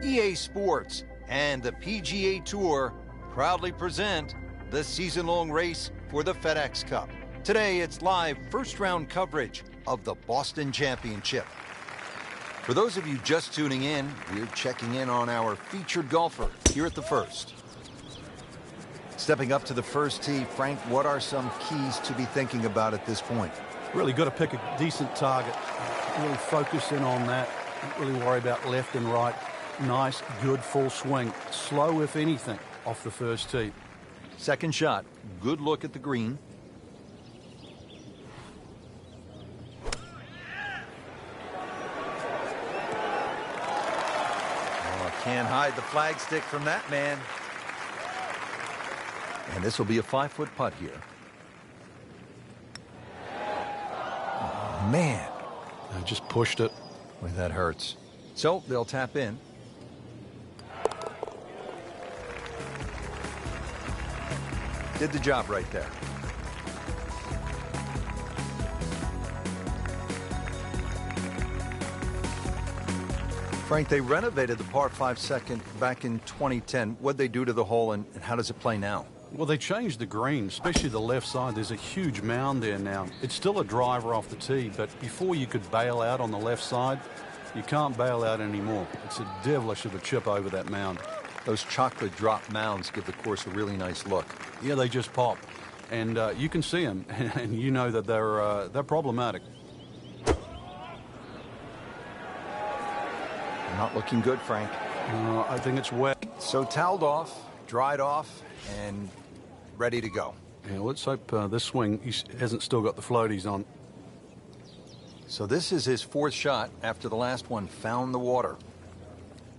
EA Sports and the PGA Tour proudly present the season-long race for the FedEx Cup. Today, it's live first-round coverage of the Boston Championship. For those of you just tuning in, we're checking in on our featured golfer here at the first. Stepping up to the first tee, Frank, what are some keys to be thinking about at this point? Really got to pick a decent target. Really focus in on that. Don't really worry about left and right. Nice, good full swing. Slow, if anything, off the first tee. Second shot, good look at the green. Oh, can't hide the flagstick from that man. And this will be a 5-foot putt here. Oh, man. I just pushed it. Boy, that hurts. So they'll tap in. Did the job right there. Frank, they renovated the par 5 second back in 2010. What'd they do to the hole, and how does it play now? Well, they changed the green, especially the left side. There's a huge mound there now. It's still a driver off the tee, but before you could bail out on the left side, you can't bail out anymore. It's a devilish of a chip over that mound. Those chocolate drop mounds give the course a really nice look. Yeah, they just pop. And you can see them, and you know that they're problematic. Not looking good, Frank. I think it's wet. So toweled off, dried off, and ready to go. Yeah, let's hope this swing he hasn't still got the floaties on. So this is his fourth shot after the last one found the water.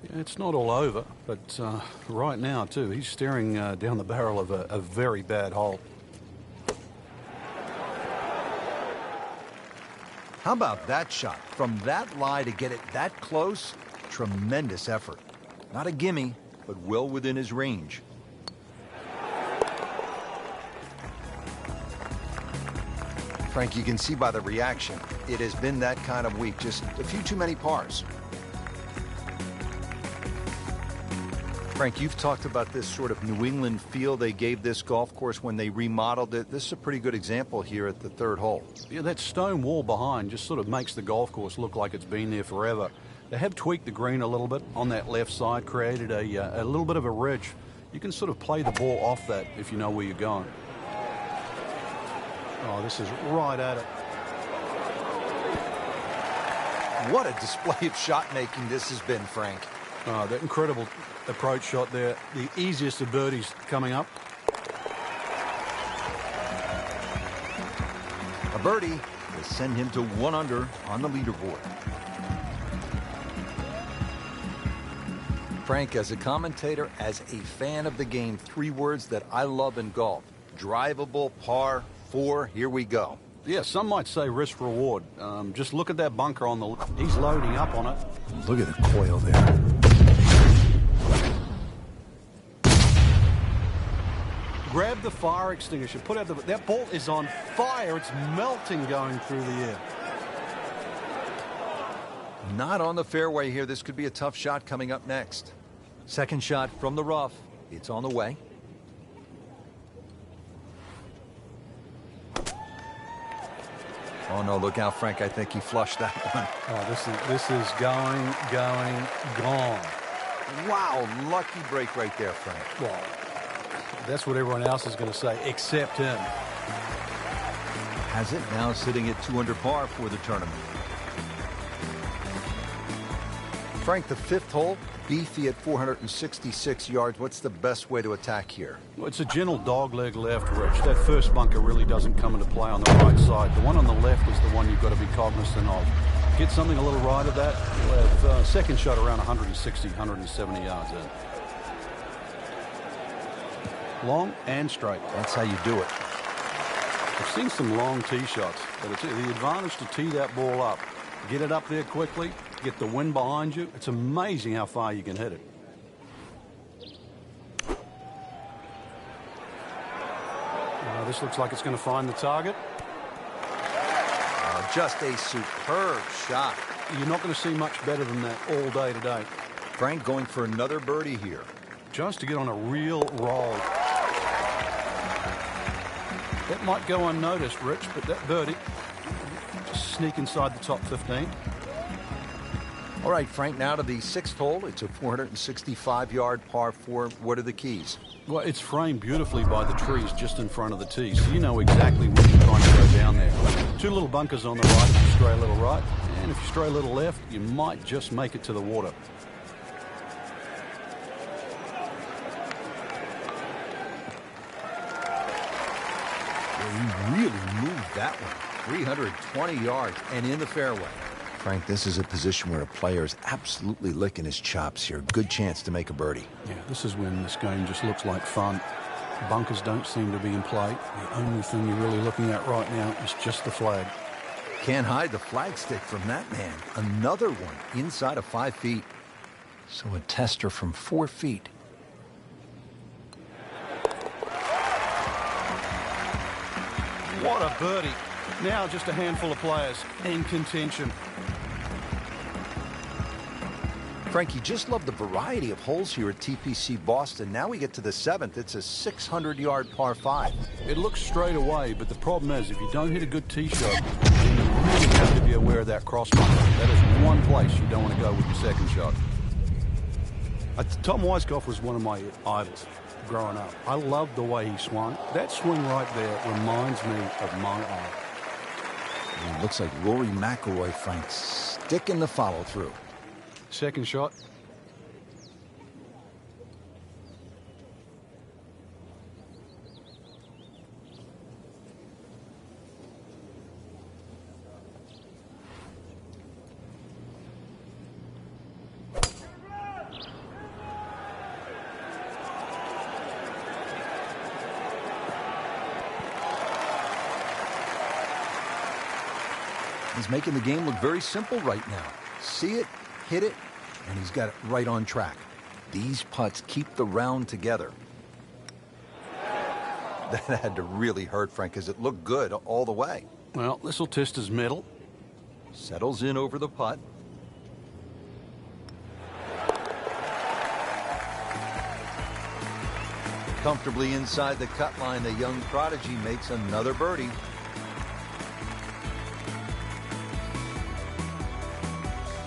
Yeah, it's not all over, but right now, too, he's staring down the barrel of a very bad hole. How about that shot? From that lie to get it that close, tremendous effort. Not a gimme, but well within his range. Frank, you can see by the reaction, it has been that kind of week. Just a few too many pars. Frank, you've talked about this sort of New England feel they gave this golf course when they remodeled it. This is a pretty good example here at the third hole. Yeah, that stone wall behind just sort of makes the golf course look like it's been there forever. They have tweaked the green a little bit on that left side, created a little bit of a ridge. You can sort of play the ball off that if you know where you're going. Oh, this is right at it. What a display of shot making this has been, Frank. Oh, that incredible approach shot there. The easiest of birdies coming up. A birdie will send him to 1 under on the leaderboard. Frank, as a commentator, as a fan of the game, 3 words that I love in golf. Drivable par 4. Here we go. Yeah, some might say risk reward. Just look at that bunker on the left. He's loading up on it. Look at the coil there. Grab the fire extinguisher. Put out that ball is on fire. It's melting going through the air. Not on the fairway here. This could be a tough shot coming up next. Second shot from the rough. It's on the way. Oh, no, look out, Frank. I think he flushed that one. Oh, this is going, gone. Wow, lucky break right there, Frank. Well, that's what everyone else is going to say, except him. Has it now sitting at 2 under par for the tournament. Frank, the 5th hole, beefy at 466 yards. What's the best way to attack here? Well, it's a gentle dogleg left, Rich. That first bunker really doesn't come into play on the right side. The one on the left is the one you've got to be cognizant of. Get something a little right of that. You'll have second shot around 160, 170 yards in. Long and straight. That's how you do it. I've seen some long tee shots, but it's the advantage to tee that ball up. Get it up there quickly, get the wind behind you. It's amazing how far you can hit it. This looks like it's going to find the target. Just a superb shot. You're not going to see much better than that all day today. Frank going for another birdie here. Just to get on a real roll. That might go unnoticed, Rich, but that birdie just sneak inside the top 15. All right, Frank, now to the 6th hole. It's a 465-yard par 4. What are the keys? Well, it's framed beautifully by the trees just in front of the tee, so you know exactly where you're trying to go down there. 2 little bunkers on the right if you stray a little right, and if you stray a little left, you might just make it to the water. Well, he really moved that one. 320 yards and in the fairway. Frank, this is a position where a player is absolutely licking his chops here. Good chance to make a birdie. Yeah, this is when this game just looks like fun. Bunkers don't seem to be in play. The only thing you're really looking at right now is just the flag. Can't hide the flagstick from that man. Another one inside of 5 feet. So a tester from 4 feet. What a birdie. Now just a handful of players in contention. Frank, you just love the variety of holes here at TPC Boston. Now we get to the 7th. It's a 600-yard par 5. It looks straight away, but the problem is if you don't hit a good tee shot, then you really have to be aware of that cross bunker. That is one place you don't want to go with your second shot. Tom Weiskopf was one of my idols growing up. I loved the way he swung. That swing right there reminds me of my eye. It looks like Rory McIlroy, Frank, sticking the follow-through. Second shot. He's making the game look very simple right now. See it, hit it, and he's got it right on track. These putts keep the round together. That had to really hurt, Frank, because it looked good all the way. Well, this will test his mettle. Settles in over the putt. Comfortably inside the cut line, the young prodigy makes another birdie.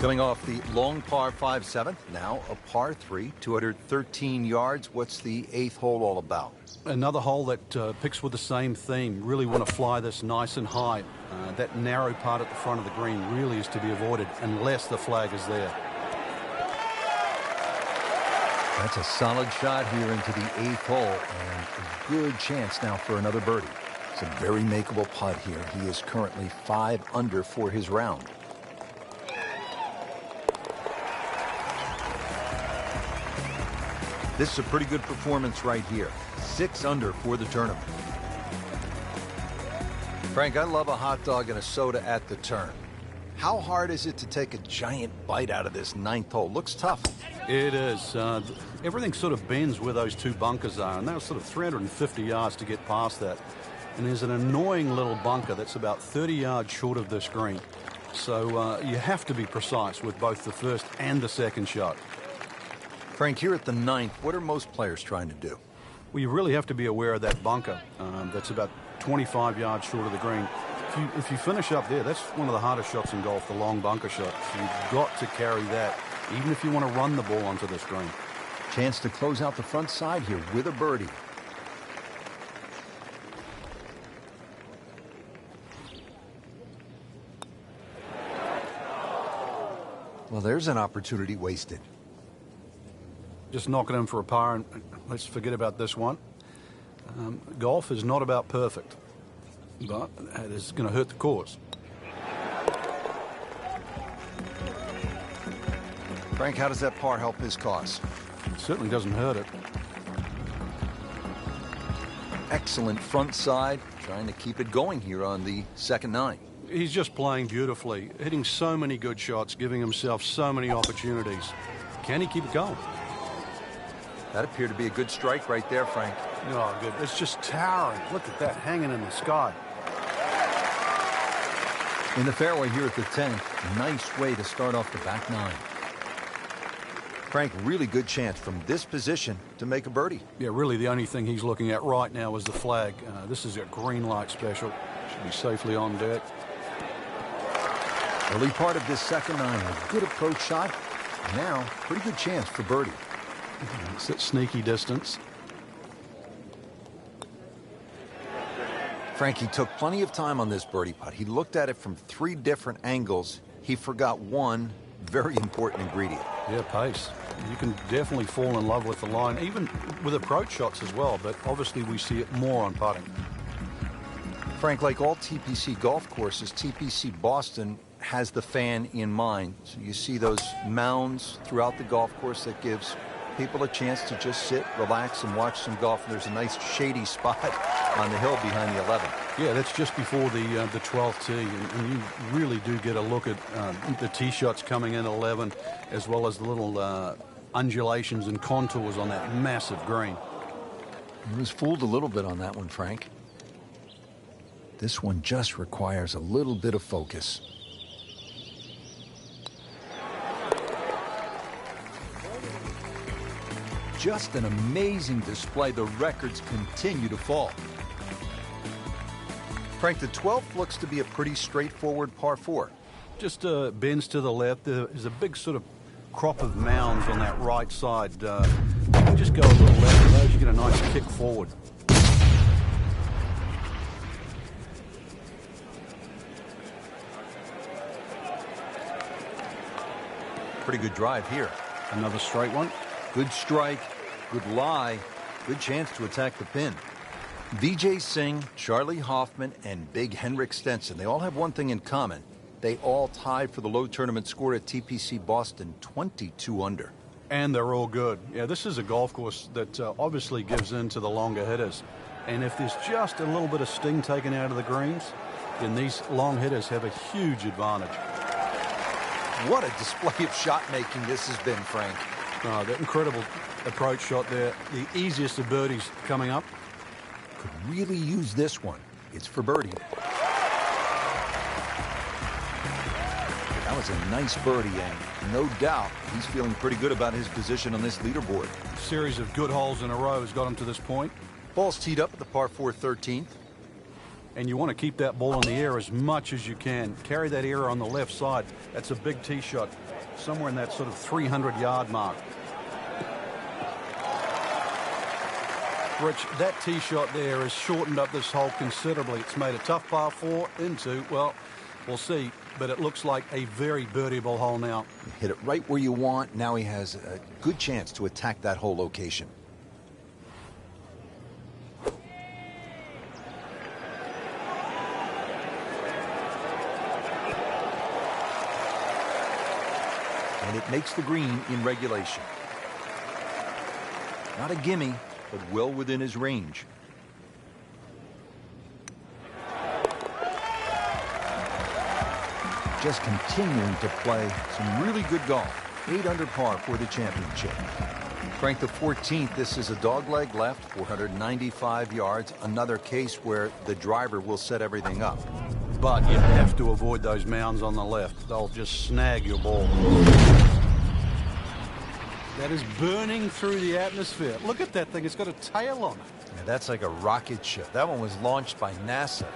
Coming off the long par 5 7th, now a par 3, 213 yards. What's the 8th hole all about? Another hole that picks with the same theme. Really want to fly this nice and high. That narrow part at the front of the green really is to be avoided unless the flag is there. That's a solid shot here into the 8th hole, and a good chance now for another birdie. It's a very makeable putt here. He is currently 5 under for his round. This is a pretty good performance right here. 6 under for the tournament. Frank, I love a hot dog and a soda at the turn. How hard is it to take a giant bite out of this 9th hole? Looks tough. It is. Everything sort of bends where those 2 bunkers are, and that was sort of 350 yards to get past that. And there's an annoying little bunker that's about 30 yards short of this green. So you have to be precise with both the first and the second shot. Frank, here at the 9th, what are most players trying to do? Well, you really have to be aware of that bunker that's about 25 yards short of the green. If you finish up there, that's one of the hardest shots in golf, the long bunker shot. So you've got to carry that, even if you want to run the ball onto this green. Chance to close out the front side here with a birdie. Well, there's an opportunity wasted. Just knock it in for a par, and let's forget about this one. Golf is not about perfect, but it is going to hurt the cause. Frank, how does that par help his cause? It certainly doesn't hurt it. Excellent front side, trying to keep it going here on the second 9. He's just playing beautifully, hitting so many good shots, giving himself so many opportunities. Can he keep it going? That appeared to be a good strike right there, Frank. Oh, good. It's just towering. Look at that hanging in the sky. In the fairway here at the 10th, nice way to start off the back nine. Frank, really good chance from this position to make a birdie. Yeah, really the only thing he's looking at right now is the flag. This is a green light special. Should be safely on deck. Early part of this second nine, a good approach shot. Now, pretty good chance for birdie. It's that sneaky distance. Frank, he took plenty of time on this birdie putt. He looked at it from 3 different angles. He forgot one very important ingredient. Yeah, pace. You can definitely fall in love with the line, even with approach shots as well, but obviously we see it more on putting. Frank, like all TPC golf courses, TPC Boston has the fan in mind. So you see those mounds throughout the golf course that gives people a chance to just sit, relax, and watch some golf. And there's a nice shady spot on the hill behind the 11. Yeah, that's just before the 12th tee, and you really do get a look at the tee shots coming in 11, as well as the little undulations and contours on that massive green. He was fooled a little bit on that one, Frank. This one just requires a little bit of focus. Just an amazing display. The records continue to fall. Frank, the 12th looks to be a pretty straightforward par 4. Just bends to the left. There's a big sort of crop of mounds on that right side. You can just go a little left of those. You get a nice kick forward. Pretty good drive here. Another straight one. Good strike, good lie, good chance to attack the pin. Vijay Singh, Charlie Hoffman, and Big Henrik Stenson, they all have one thing in common. They all tied for the low tournament score at TPC Boston, 22 under. And they're all good. Yeah, this is a golf course that obviously gives in to the longer hitters. And if there's just a little bit of sting taken out of the greens, then these long hitters have a huge advantage. What a display of shot making this has been, Frank. Oh, that incredible approach shot there. The easiest of birdies coming up. Could really use this one. It's for birdie. That was a nice birdie, and no doubt he's feeling pretty good about his position on this leaderboard. A series of good holes in a row has got him to this point. Ball's teed up at the par 4 13th. And you want to keep that ball in the air as much as you can. Carry that air on the left side. That's a big tee shot, somewhere in that sort of 300-yard mark. Rich, that tee shot there has shortened up this hole considerably. It's made a tough par 4 into, well, we'll see, but it looks like a very birdieable hole now. You hit it right where you want. Now he has a good chance to attack that whole location. And it makes the green in regulation. Not a gimme, but well within his range. Just continuing to play some really good golf. 8 under par for the championship. Frank, the 14th, this is a dogleg left, 495 yards. Another case where the driver will set everything up. But you have to avoid those mounds on the left. They'll just snag your ball. That is burning through the atmosphere. Look at that thing. It's got a tail on it. Yeah, that's like a rocket ship. That one was launched by NASA.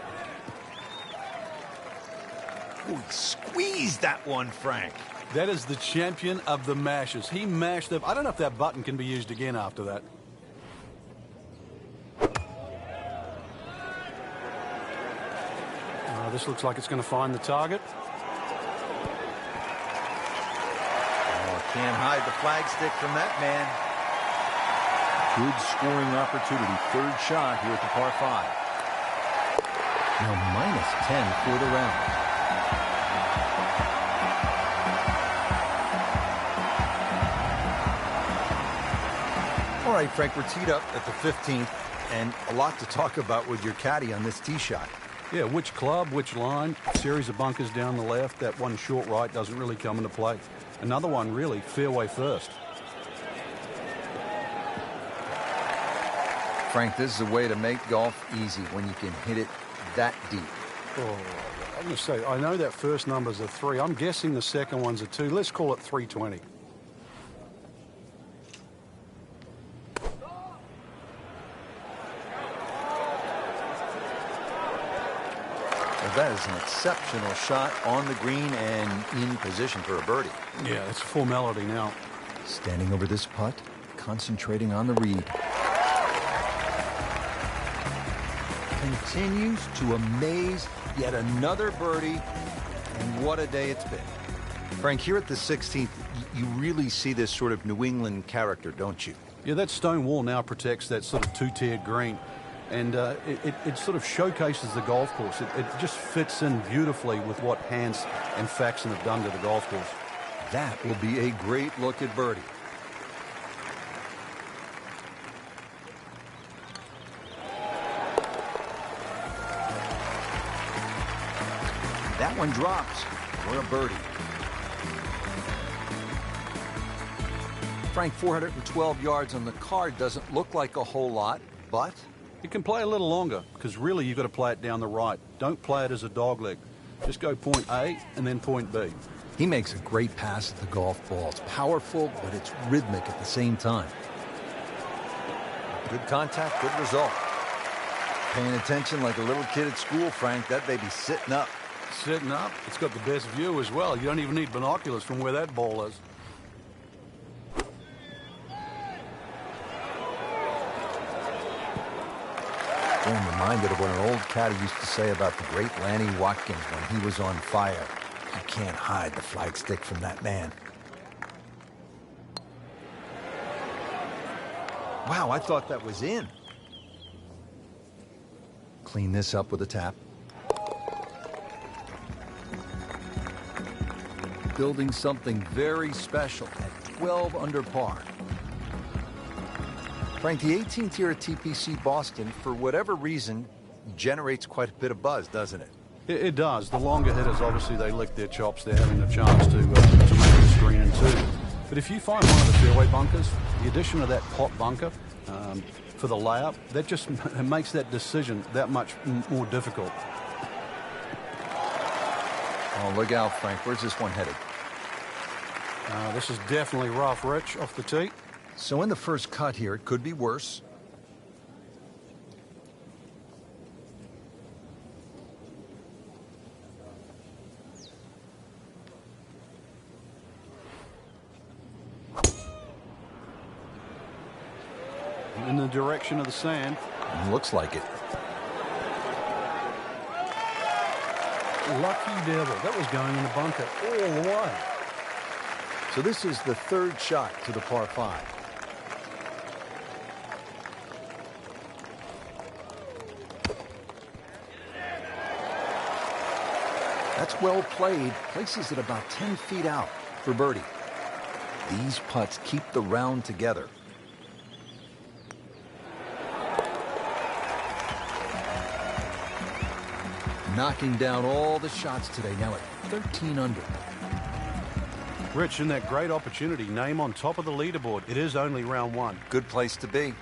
Ooh, he squeezed that one, Frank. That is the champion of the mashes. He mashed up. I don't know if that button can be used again after that. This looks like it's going to find the target. Can't hide the flagstick from that man. Good scoring opportunity. Third shot here at the par 5. Now minus 10 for the round. All right, Frank, we're teed up at the 15th, and a lot to talk about with your caddy on this tee shot. Yeah, which club, which line, series of bunkers down the left. That one short right doesn't really come into play. Another one, really, fairway first. Frank, this is a way to make golf easy when you can hit it that deep. Oh, I'm going to say, I know that first number's a 3. I'm guessing the second one's a 2. Let's call it 320. Well, that is an exceptional shot on the green and in position for a birdie. Yeah, it's a formality now. Standing over this putt, concentrating on the read. Continues to amaze. Yet another birdie, and what a day it's been. Frank, here at the 16th, you really see this sort of New England character, don't you? Yeah, that stone wall now protects that sort of two-tiered green, and it sort of showcases the golf course. It just fits in beautifully with what Hans and Faxon have done to the golf course. That will be a great look at birdie. That one drops for a birdie. Frank, 412 yards on the card doesn't look like a whole lot, but it can play a little longer because really you've got to play it down the right. Don't play it as a dogleg. Just go point A and then point B. He makes a great pass at the golf ball. It's powerful, but it's rhythmic at the same time. Good contact, good result. Paying attention like a little kid at school, Frank. That baby's sitting up. Sitting up. It's got the best view as well. You don't even need binoculars from where that ball is. I'm reminded of what an old caddy used to say about the great Lanny Watkins when he was on fire. You can't hide the flagstick from that man. Wow, I thought that was in. Clean this up with a tap. Building something very special at 12 under par. Frank, the 18th year at TPC Boston, for whatever reason, generates quite a bit of buzz, doesn't it? It does. The longer hitters, obviously, they lick their chops. They're having the chance to make the screen in two. But if you find one of the fairway bunkers, the addition of that pot bunker for the layup, that just makes that decision that much more difficult. Oh, look out, Frank. Where's this one headed? This is definitely rough, Rich, off the tee. So in the first cut here, it could be worse. In the direction of the sand. Looks like it. Lucky devil. That was going in the bunker all the way. So this is the third shot to the par 5. That's well played. Places it about 10 feet out for birdie. These putts keep the round together. Knocking down all the shots today, now at 13 under. Rich, in that great opportunity, name on top of the leaderboard. It is only round 1. Good place to be.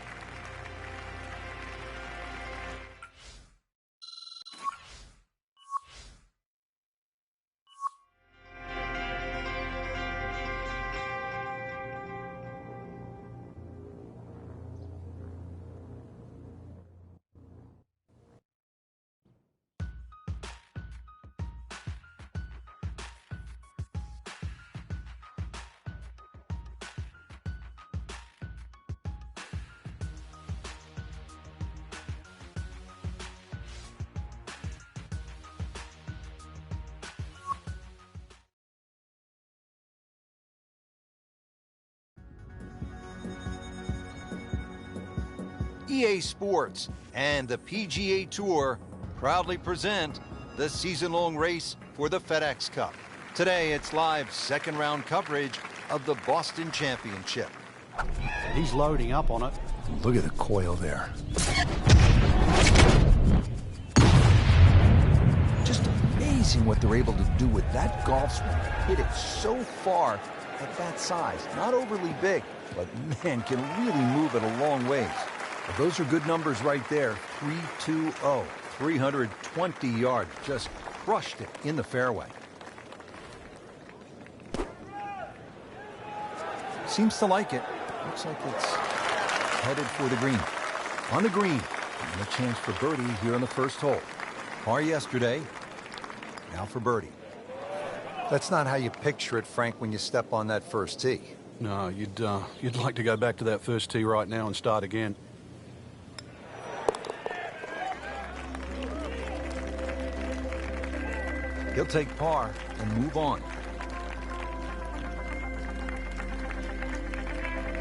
EA Sports and the PGA Tour proudly present the season-long race for the FedEx Cup. Today, it's live second-round coverage of the Boston Championship. He's loading up on it. Look at the coil there. Just amazing what they're able to do with that golf swing. Hit it so far at that size. Not overly big, but man, can really move it a long ways. Those are good numbers right there. 320, 320 yards. Just crushed it in the fairway. Seems to like it. Looks like it's headed for the green. On the green, and a chance for birdie here on the first hole. Par yesterday, now for birdie. That's not how you picture it, Frank, when you step on that first tee. No, you'd like to go back to that first tee right now and start again. He'll take par and move on.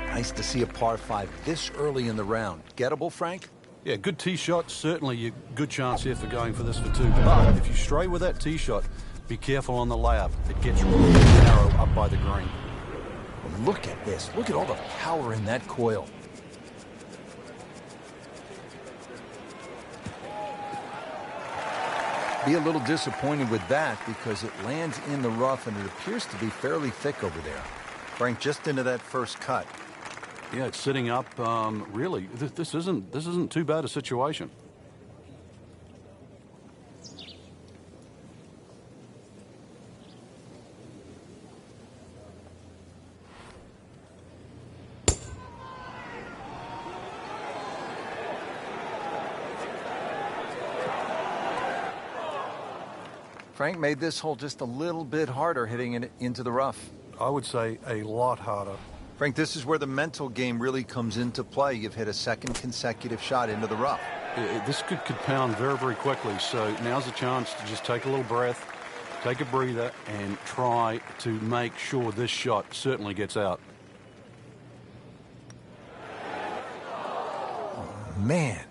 Nice to see a par 5 this early in the round. Gettable, Frank? Yeah, good tee shot. Certainly a good chance here for going for this for 2. But if you stray with that tee shot, be careful on the layup. It gets really narrow up by the green. Well, look at this. Look at all the power in that coil. Be a little disappointed with that because it lands in the rough and it appears to be fairly thick over there. Frank, just into that first cut. Yeah, it's sitting up. Really, this isn't too bad a situation. Frank made this hole just a little bit harder hitting it into the rough. I would say a lot harder. Frank, this is where the mental game really comes into play. You've hit a second consecutive shot into the rough. This could pound very, very quickly. So now's a chance to just take a little breath, take a breather, and try to make sure this shot certainly gets out. Oh, man.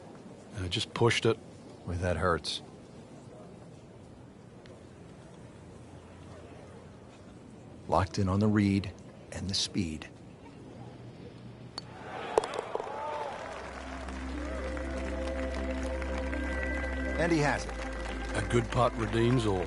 Just pushed it. Boy, that hurts. Locked in on the read and the speed. And he has it. A good putt redeems all.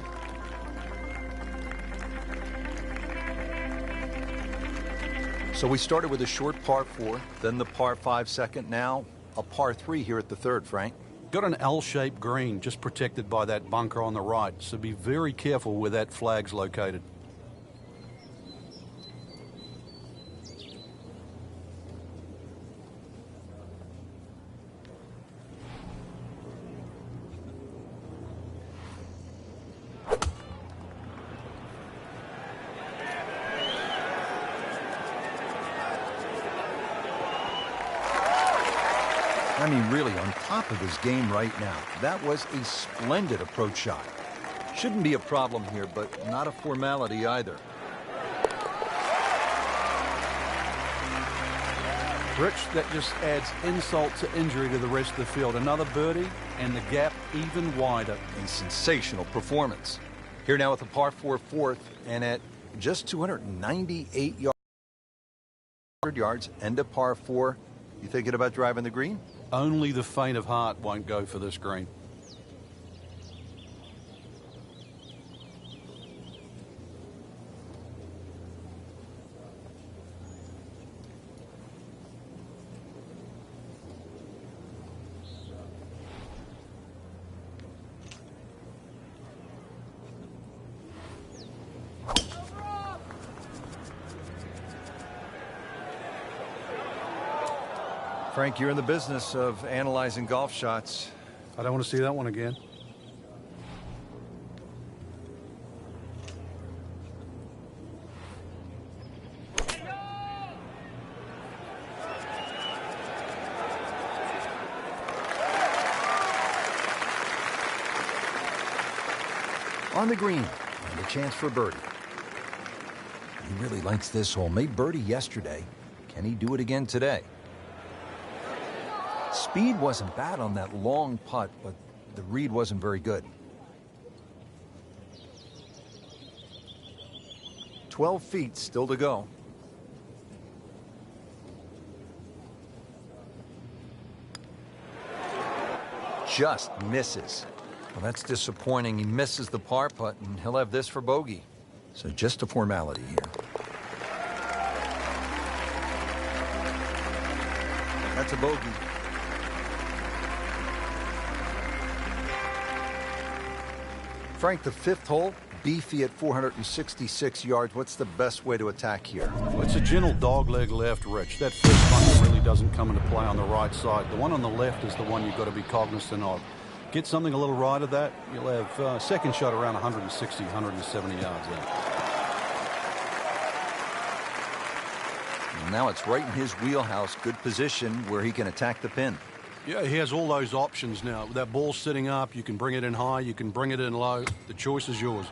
So we started with a short par 4, then the par 5 second, now a par 3 here at the third, Frank. Got an L-shaped green just protected by that bunker on the right, so be very careful where that flag's located. I mean, really on top of his game right now. That was a splendid approach shot. Shouldn't be a problem here, but not a formality either. Rich, that just adds insult to injury to the rest of the field. Another birdie, and the gap even wider. A sensational performance. Here now with a par 4 fourth, and at just 298 yards, end of par 4. You thinking about driving the green? Only the faint of heart won't go for this green. Frank, you're in the business of analyzing golf shots. I don't want to see that one again. On the green, and a chance for birdie. He really likes this hole. Made birdie yesterday. Can he do it again today? Speed wasn't bad on that long putt, but the read wasn't very good. 12 feet still to go. Just misses. Well, that's disappointing. He misses the par putt, and he'll have this for bogey. So just a formality here. That's a bogey. Frank, the fifth hole, beefy at 466 yards. What's the best way to attack here? Well, it's a gentle dogleg left, Rich. That first bunker really doesn't come into play on the right side. The one on the left is the one you've got to be cognizant of. Get something a little right of that, you'll have second shot around 160, 170 yards in. Now it's right in his wheelhouse. Good position where he can attack the pin. Yeah, he has all those options now. With that ball sitting up, you can bring it in high, you can bring it in low. The choice is yours.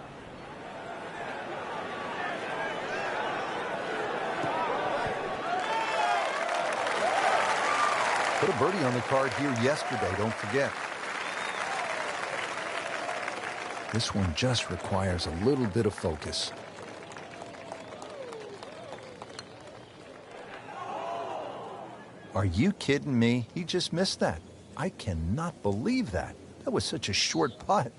Put a birdie on the card here yesterday, don't forget. This one just requires a little bit of focus. Are you kidding me? He just missed that. I cannot believe that. That was such a short putt.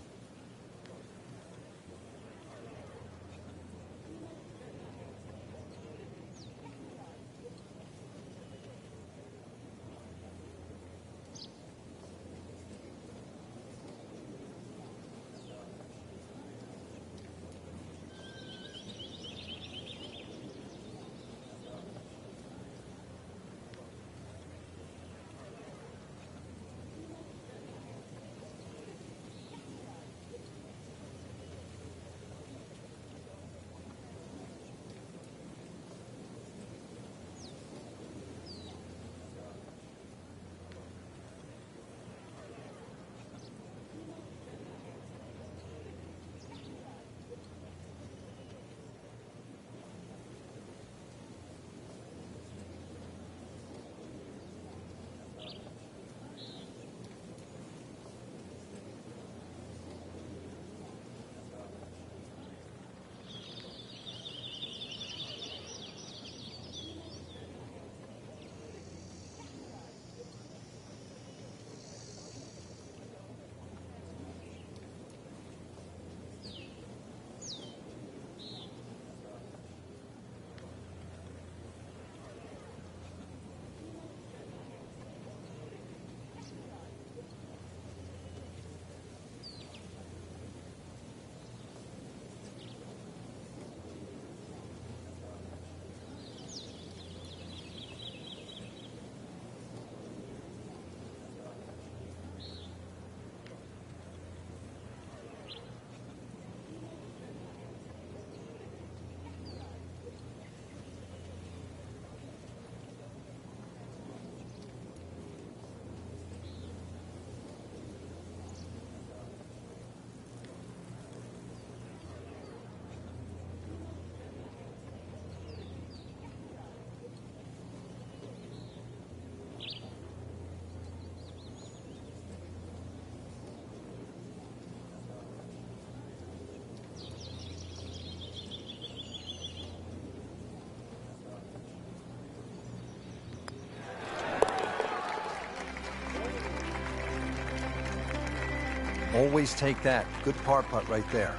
Always take that. Good par putt right there.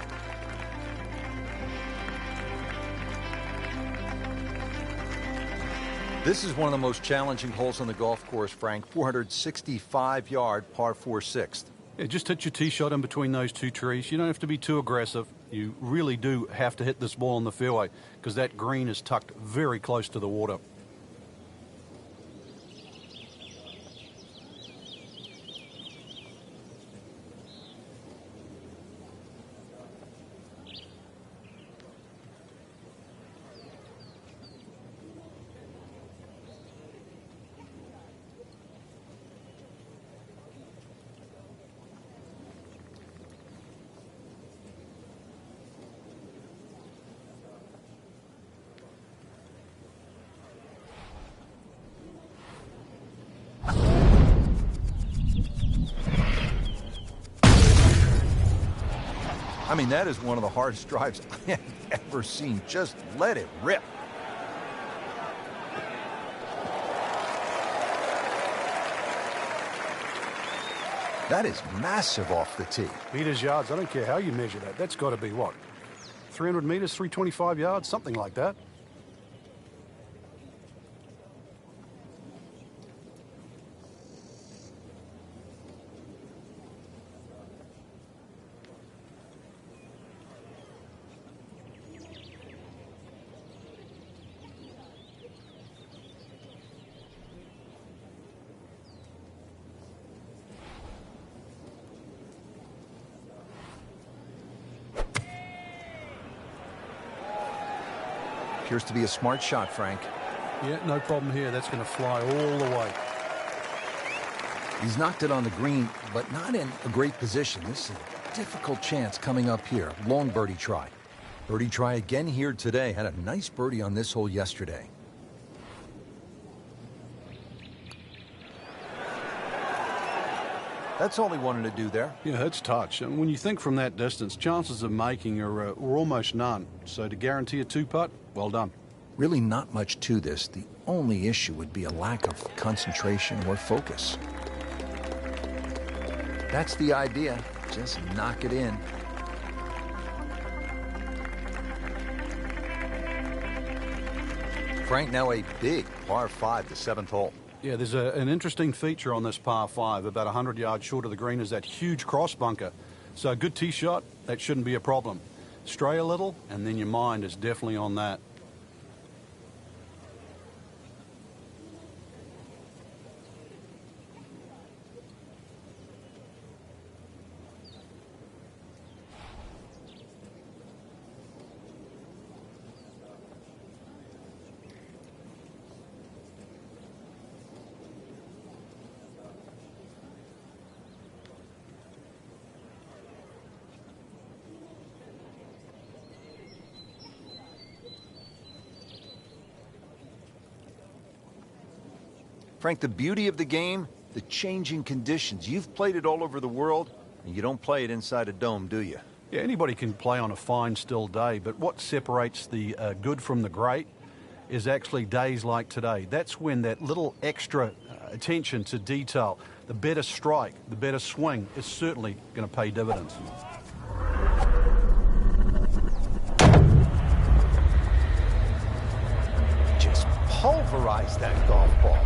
This is one of the most challenging holes on the golf course, Frank. 465-yard par 4/6. Yeah, just hit your tee shot in between those two trees. You don't have to be too aggressive. You really do have to hit this ball in the fairway because that green is tucked very close to the water. I mean, that is one of the hardest drives I have ever seen. Just let it rip. That is massive off the tee. Meters, yards, I don't care how you measure that. That's got to be what? 300 meters, 325 yards, something like that. Appears to be a smart shot, Frank. Yeah, no problem here. That's going to fly all the way. He's knocked it on the green, but not in a great position. This is a difficult chance coming up here. Long birdie try. Birdie try again here today. Had a nice birdie on this hole yesterday. That's all he wanted to do there. Yeah, it's touch. And when you think from that distance, chances of making are almost none. So to guarantee a two-putt, well done. Really not much to this. The only issue would be a lack of concentration or focus. That's the idea. Just knock it in. Frank, now a big par 5, the 7th hole. Yeah, there's an interesting feature on this par 5. About 100 yards short of the green is that huge cross bunker. So a good tee shot, that shouldn't be a problem. Stray a little, and then your mind is definitely on that. Frank, the beauty of the game, the changing conditions. You've played it all over the world, and you don't play it inside a dome, do you? Yeah, anybody can play on a fine, still day, but what separates the good from the great is actually days like today. That's when that little extra attention to detail, the better strike, the better swing, is certainly going to pay dividends. Just pulverize that golf ball.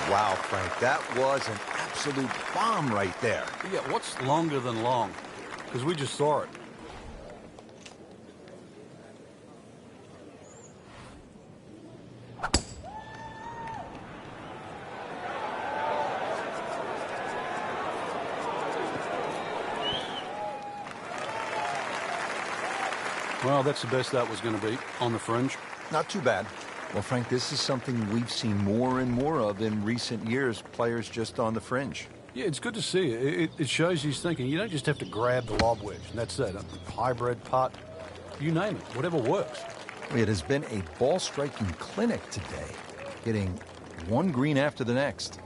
Wow, Frank, that was an absolute bomb right there. Yeah, what's longer than long? Because we just saw it. Well, that's the best that was going to be on the fringe. Not too bad. Well, Frank, this is something we've seen more and more of in recent years, players just on the fringe. Yeah, it's good to see. It shows he's thinking. You don't just have to grab the lob wedge, and that's it. A hybrid putt, you name it, whatever works. It has been a ball-striking clinic today, hitting one green after the next.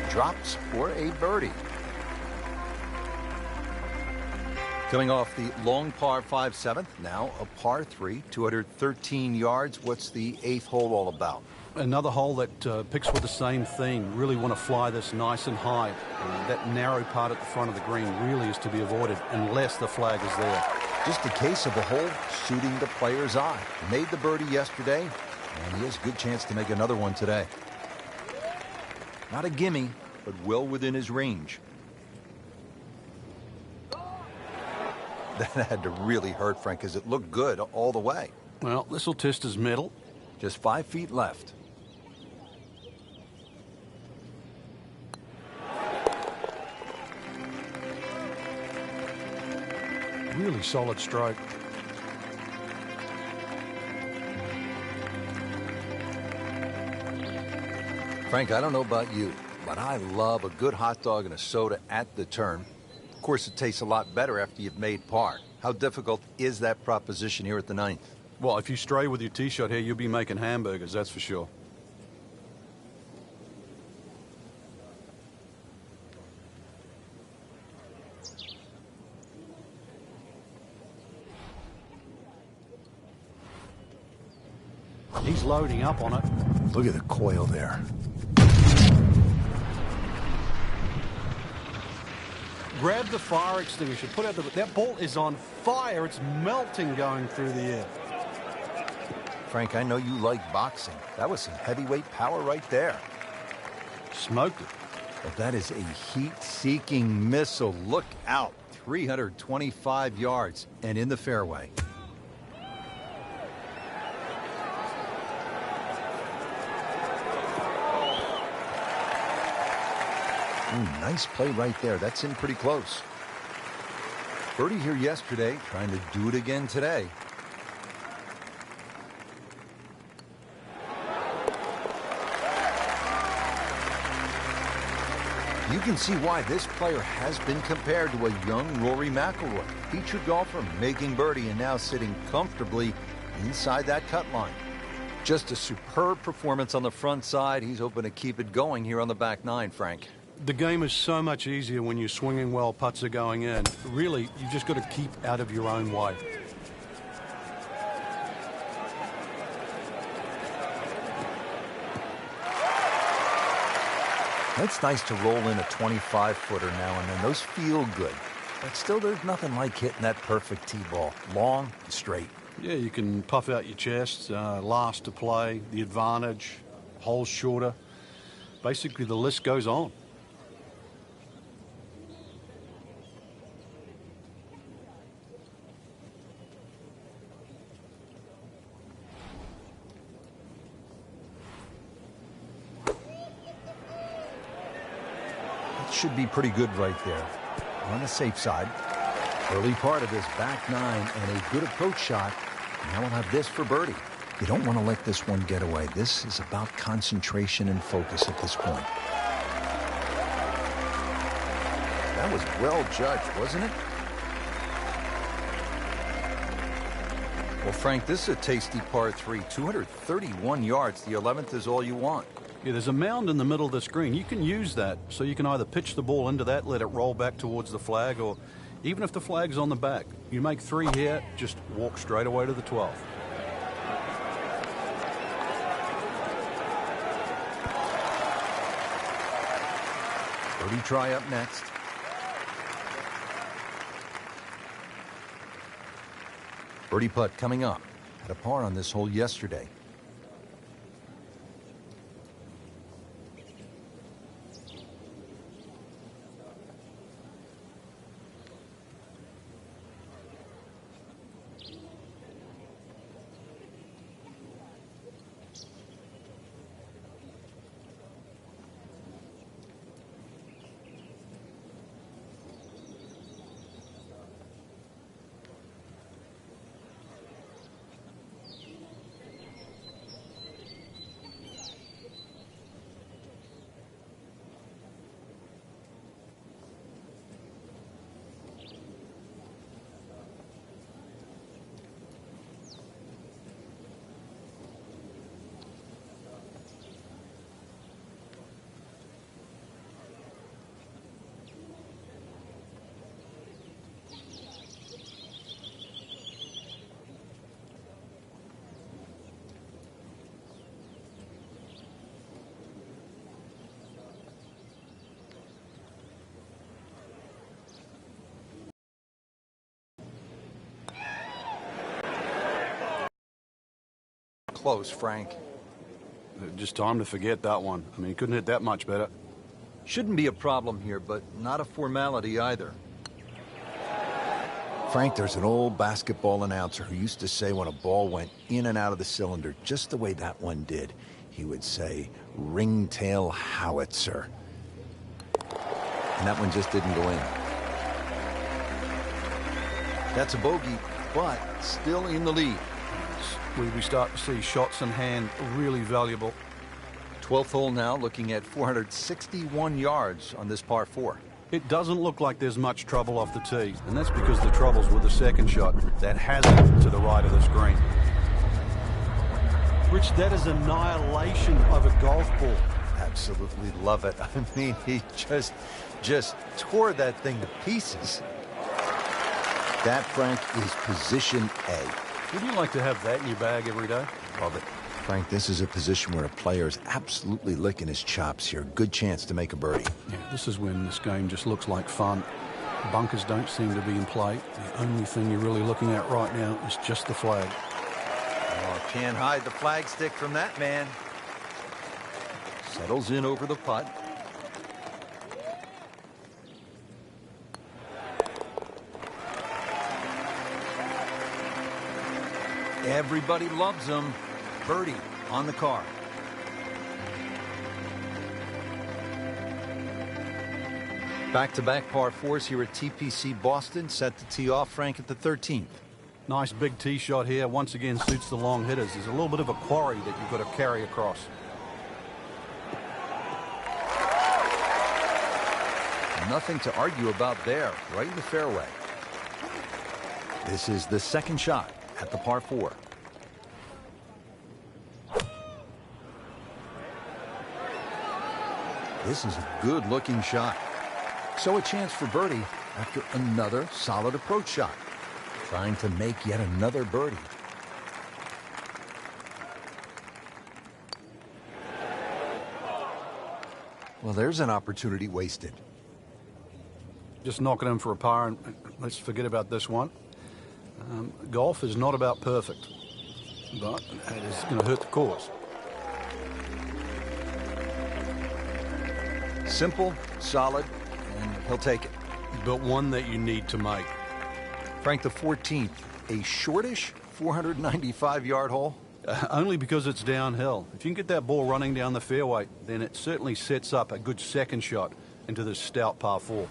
Drops for a birdie. Filling off the long par 5 7th, now a par 3, 213 yards. What's the 8th hole all about? Another hole that picks with the same theme. Really want to fly this nice and high. That narrow part at the front of the green really is to be avoided unless the flag is there. Just a case of a hole suiting the player's eye. He made the birdie yesterday, and he has a good chance to make another one today. Not a gimme, but well within his range. That had to really hurt, Frank, because it looked good all the way. Well, this will test his mettle. Just 5 feet left. Really solid stroke. Frank, I don't know about you, but I love a good hot dog and a soda at the turn. Of course, it tastes a lot better after you've made par. How difficult is that proposition here at the 9th? Well, if you stray with your tee shot here, you'll be making hamburgers, that's for sure. He's loading up on it. Look at the coil there. Grab the fire extinguisher. Put out that ball is on fire. It's melting going through the air. Frank, I know you like boxing. That was some heavyweight power right there. Smoked it. But that is a heat-seeking missile. Look out. 325 yards and in the fairway. Ooh, nice play right there. That's in pretty close. Birdie here yesterday, trying to do it again today. You can see why this player has been compared to a young Rory McIlroy, featured golfer making birdie and now sitting comfortably inside that cut line. Just a superb performance on the front side. He's hoping to keep it going here on the back nine, Frank. The game is so much easier when you're swinging well, putts are going in. Really, you've just got to keep out of your own way. It's nice to roll in a 25-footer now and then. Those feel good. But still, there's nothing like hitting that perfect tee ball. Long and straight. Yeah, you can puff out your chest, last to play, the advantage, holes shorter. Basically, the list goes on. Should be pretty good right there. On the safe side. Early part of this back nine and a good approach shot. Now we'll have this for birdie. You don't want to let this one get away. This is about concentration and focus at this point. That was well judged, wasn't it? Well, Frank, this is a tasty par 3. 231 yards. The 11th is all you want. Yeah, there's a mound in the middle of the screen. You can use that, so you can either pitch the ball into that, let it roll back towards the flag, or even if the flag's on the back, you make 3 here, just walk straight away to the 12th. Birdie try up next. Birdie putt coming up. Had a par on this hole yesterday. Close, Frank. Just time to forget that one. I mean, he couldn't hit that much better. Shouldn't be a problem here, but not a formality either. Frank, there's an old basketball announcer who used to say when a ball went in and out of the cylinder, just the way that one did, he would say, ringtail howitzer. And that one just didn't go in. That's a bogey, but still in the lead. We start to see shots in hand really valuable. 12th hole now, looking at 461 yards on this par 4. It doesn't look like there's much trouble off the tee, and that's because the trouble's with the second shot. That hazard to the right of this green. Rich, that is annihilation of a golf ball. Absolutely love it. I mean, he just tore that thing to pieces. That, Frank, is position A. Would you like to have that in your bag every day? Love it. Frank, this is a position where a player is absolutely licking his chops here. Good chance to make a birdie. Yeah, this is when this game just looks like fun. Bunkers don't seem to be in play. The only thing you're really looking at right now is just the flag. Oh, can't hide the flag stick from that man. Settles in over the putt. Everybody loves him. Birdie on the card. Back-to-back par fours here at TPC Boston, set to tee off, Frank, at the 13th. Nice big tee shot here. Once again, suits the long hitters. There's a little bit of a quarry that you've got to carry across. Nothing to argue about there, right in the fairway. This is the second shot at the par 4. This is a good-looking shot. So a chance for birdie after another solid approach shot. Trying to make yet another birdie. Well, there's an opportunity wasted. Just knocking in for a par, and let's forget about this one. Golf is not about perfect, but it is going to hurt the cause. Simple, solid, and he'll take it. But one that you need to make. Frank, the 14th, a shortish 495-yard hole. Only because it's downhill. If you can get that ball running down the fairway, then it certainly sets up a good second shot into this stout par 4.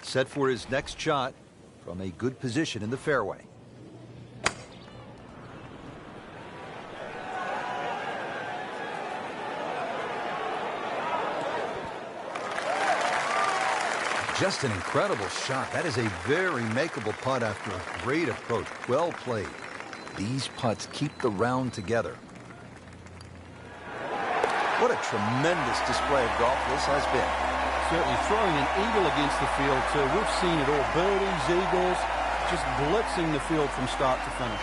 Set for his next shot from a good position in the fairway. Just an incredible shot. That is a very makeable putt after a great approach. Well played. These putts keep the round together. What a tremendous display of golf this has been. Certainly throwing an eagle against the field, too. We've seen it all. Birdies, eagles, just blitzing the field from start to finish.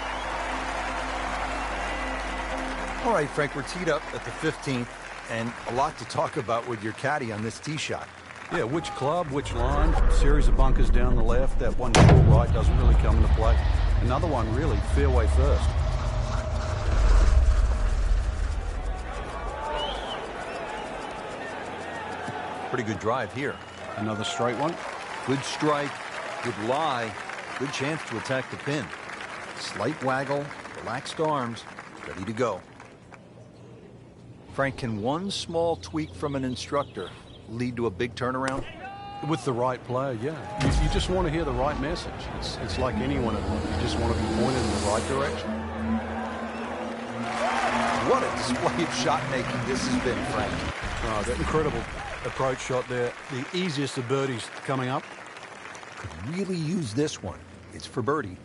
All right, Frank, we're teed up at the 15th, and a lot to talk about with your caddy on this tee shot. Yeah, which club, which line, series of bunkers down the left. That one short right doesn't really come into play. Another one, really, fairway first. Pretty good drive here. Another straight one. Good strike, good lie, good chance to attack the pin. Slight waggle, relaxed arms, ready to go. Frank, can one small tweak from an instructor lead to a big turnaround? With the right player, yeah. You just want to hear the right message. It's like anyone at home. You just want to be pointed in the right direction. What a display of shot making this has been, Frank. Oh, that incredible approach shot there. The easiest of birdies coming up. Could really use this one. It's for birdie.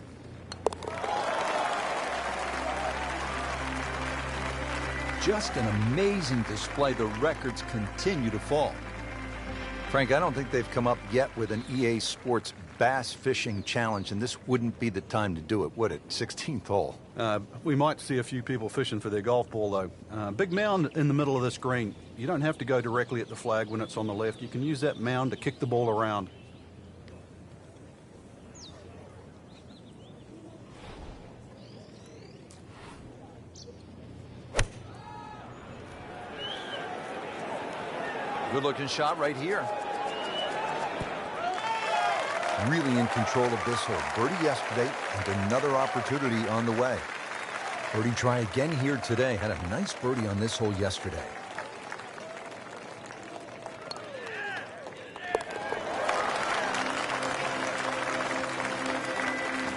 Just an amazing display. The records continue to fall. Frank, I don't think they've come up yet with an EA Sports bass fishing challenge, and this wouldn't be the time to do it, would it? 16th hole. We might see a few people fishing for their golf ball, though. Big mound in the middle of this green. You don't have to go directly at the flag when it's on the left. You can use that mound to kick the ball around. Good-looking shot right here. Really in control of this hole. Birdie yesterday and another opportunity on the way. Birdie try again here today. Had a nice birdie on this hole yesterday.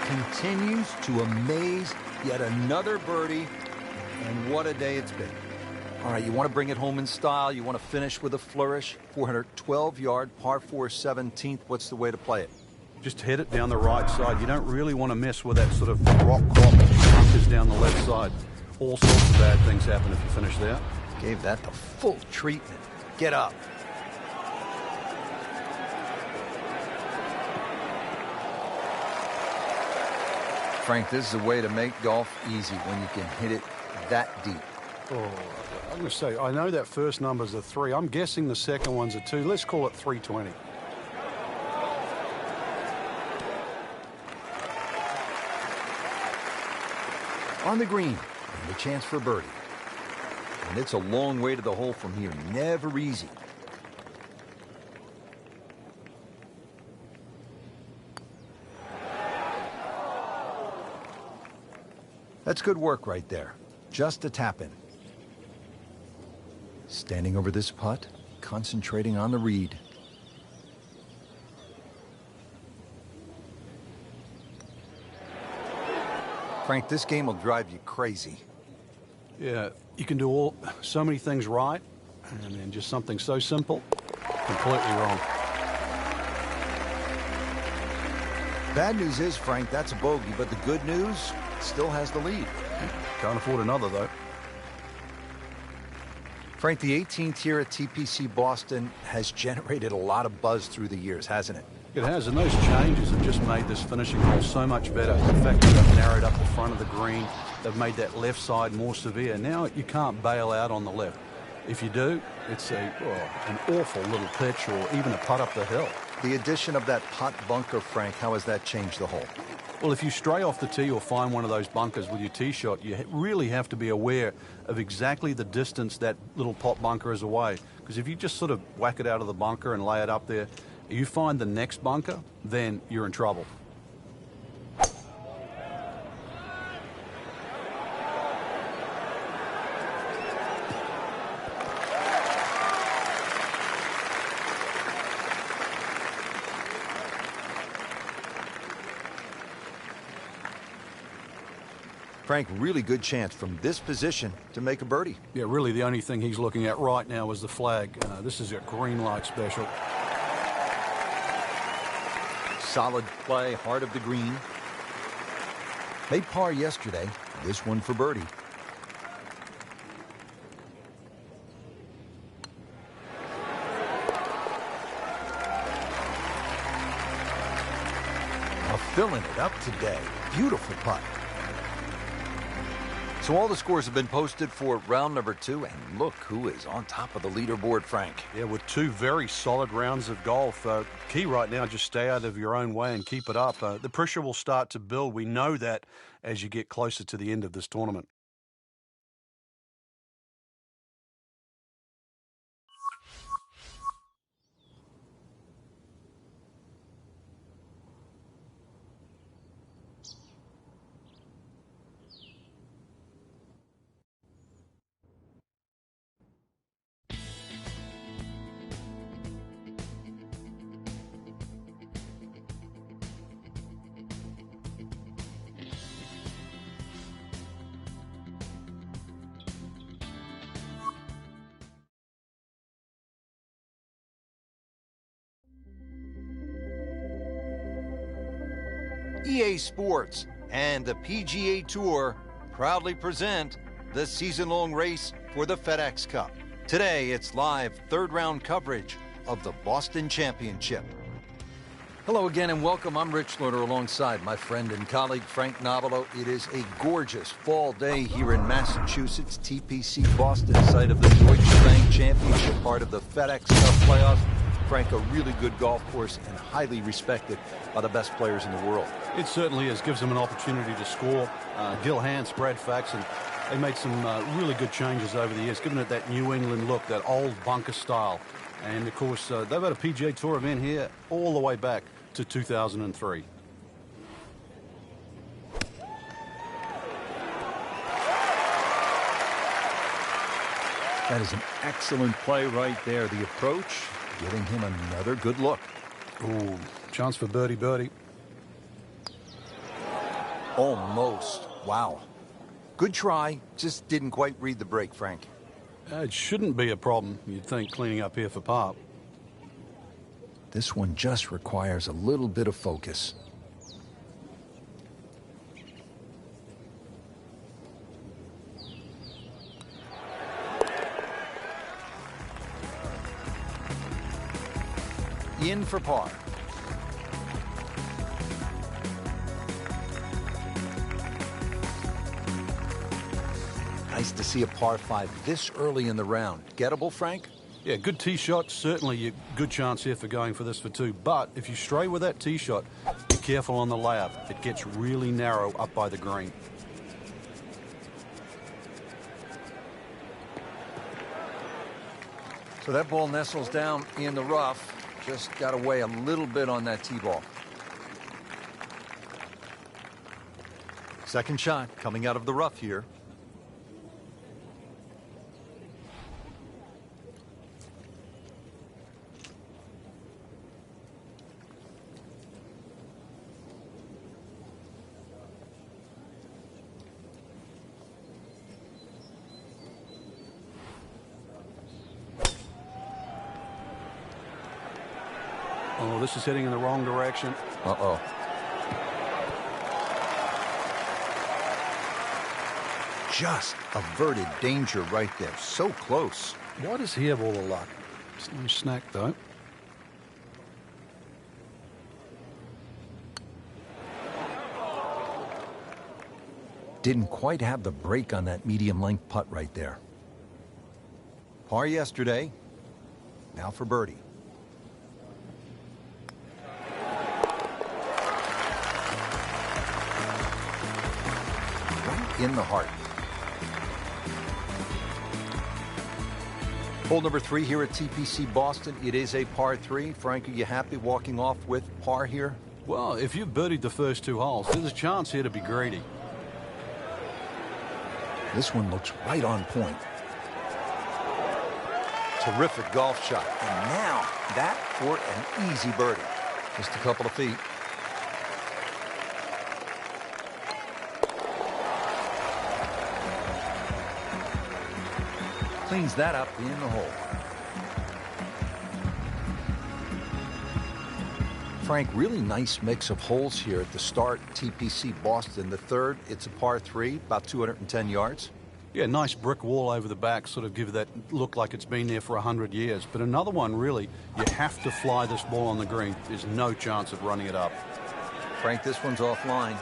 Continues to amaze. Yet another birdie. And what a day it's been. All right, you want to bring it home in style. You want to finish with a flourish. 412-yard, par 4 17th. What's the way to play it? Just hit it down the right side. You don't really want to mess with that sort of rock crop bunkers down the left side. All sorts of bad things happen if you finish there. Gave that the full treatment. Get up. Frank, this is a way to make golf easy when you can hit it that deep. Oh, I'm going to say, I know that first number's a 3. I'm guessing the second one's a 2. Let's call it 320. On the green, and a chance for birdie. And it's a long way to the hole from here. Never easy. That's good work right there. Just a tap-in. Standing over this putt, concentrating on the read. Frank, this game will drive you crazy. Yeah, you can do so many things right, and then just something so simple, completely wrong. Bad news is, Frank, that's a bogey, but the good news, still has the lead. Can't afford another, though. Frank, the 18th here at TPC Boston has generated a lot of buzz through the years, hasn't it? It has, and those changes have just made this finishing hole so much better. The fact that they've narrowed up the front of the green, they've made that left side more severe. Now you can't bail out on the left. If you do, it's an awful little pitch or even a putt up the hill. The addition of that putt bunker, Frank, how has that changed the hole? Well, if you stray off the tee or find one of those bunkers with your tee shot, you really have to be aware of exactly the distance that little pot bunker is away. Because if you just sort of whack it out of the bunker and lay it up there, you find the next bunker, then you're in trouble. Frank, really good chance from this position to make a birdie. Yeah, really the only thing he's looking at right now is the flag. This is a green light special. Solid play, heart of the green. Made par yesterday, this one for birdie. Now filling it up today. Beautiful putt. So all the scores have been posted for round number 2, and look who is on top of the leaderboard, Frank. Yeah, with 2 very solid rounds of golf. Key right now, just stay out of your own way and keep it up. The pressure will start to build. We know that as you get closer to the end of this tournament. EA Sports and the PGA Tour proudly present the season-long race for the FedEx Cup. Today, it's live third-round coverage of the Boston Championship. Hello again and welcome. I'm Rich Lerner alongside my friend and colleague Frank Novello. It is a gorgeous fall day here in Massachusetts, TPC Boston, site of the Deutsche Bank Championship, part of the FedEx Cup playoffs. Frank, a really good golf course and highly respected by the best players in the world. It certainly is. Gives them an opportunity to score. Gil Hanse, Brad Faxon, they made some really good changes over the years, giving it that New England look, that old bunker style. And, of course, they've had a PGA Tour event here all the way back to 2003. That is an excellent play right there. The approach, giving him another good look. Ooh, chance for birdie. Almost. Wow. Good try. Just didn't quite read the break, Frank. It shouldn't be a problem, you'd think, cleaning up here for par. This one just requires a little bit of focus. In for par. Nice to see a par 5 this early in the round. Gettable, Frank? Yeah, good tee shot. Certainly a good chance here for going for this for 2. But if you stray with that tee shot, be careful on the layup. It gets really narrow up by the green. So that ball nestles down in the rough. Just got away a little bit on that tee ball. Second shot coming out of the rough here. Oh, this is heading in the wrong direction. Uh-oh. Just averted danger right there. So close. Why does he have all the luck? It's no snack, though. Didn't quite have the break on that medium length putt right there. Par yesterday. Now for birdie. In the heart. Hole number 3 here at TPC Boston. It is a par 3. Frank, are you happy walking off with par here? Well, if you've birdied the first 2 holes, there's a chance here to be greedy. This one looks right on point. Terrific golf shot. And now that for an easy birdie. Just a couple of feet. Cleans that up in the hole. Frank, really nice mix of holes here at the start. TPC Boston. The third, it's a par 3, about 210 yards. Yeah, nice brick wall over the back, sort of give that look like it's been there for 100 years. But another one, really, you have to fly this ball on the green. There's no chance of running it up. Frank, this one's offline.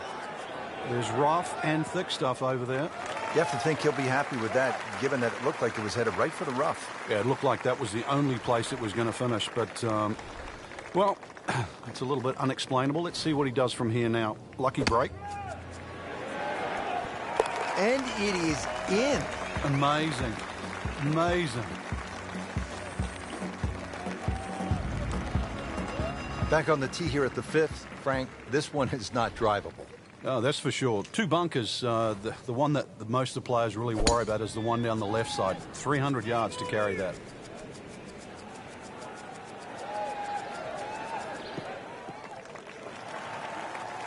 There's rough and thick stuff over there. You have to think he'll be happy with that, given that it looked like it was headed right for the rough. Yeah, it looked like that was the only place it was going to finish. But, well, it's a little bit unexplainable. Let's see what he does from here now. Lucky break. And it is in. Amazing. Amazing. Back on the tee here at the 5th, Frank, this one is not drivable. Oh, that's for sure. 2 bunkers. The one that most of the players really worry about is the one down the left side. 300 yards to carry that.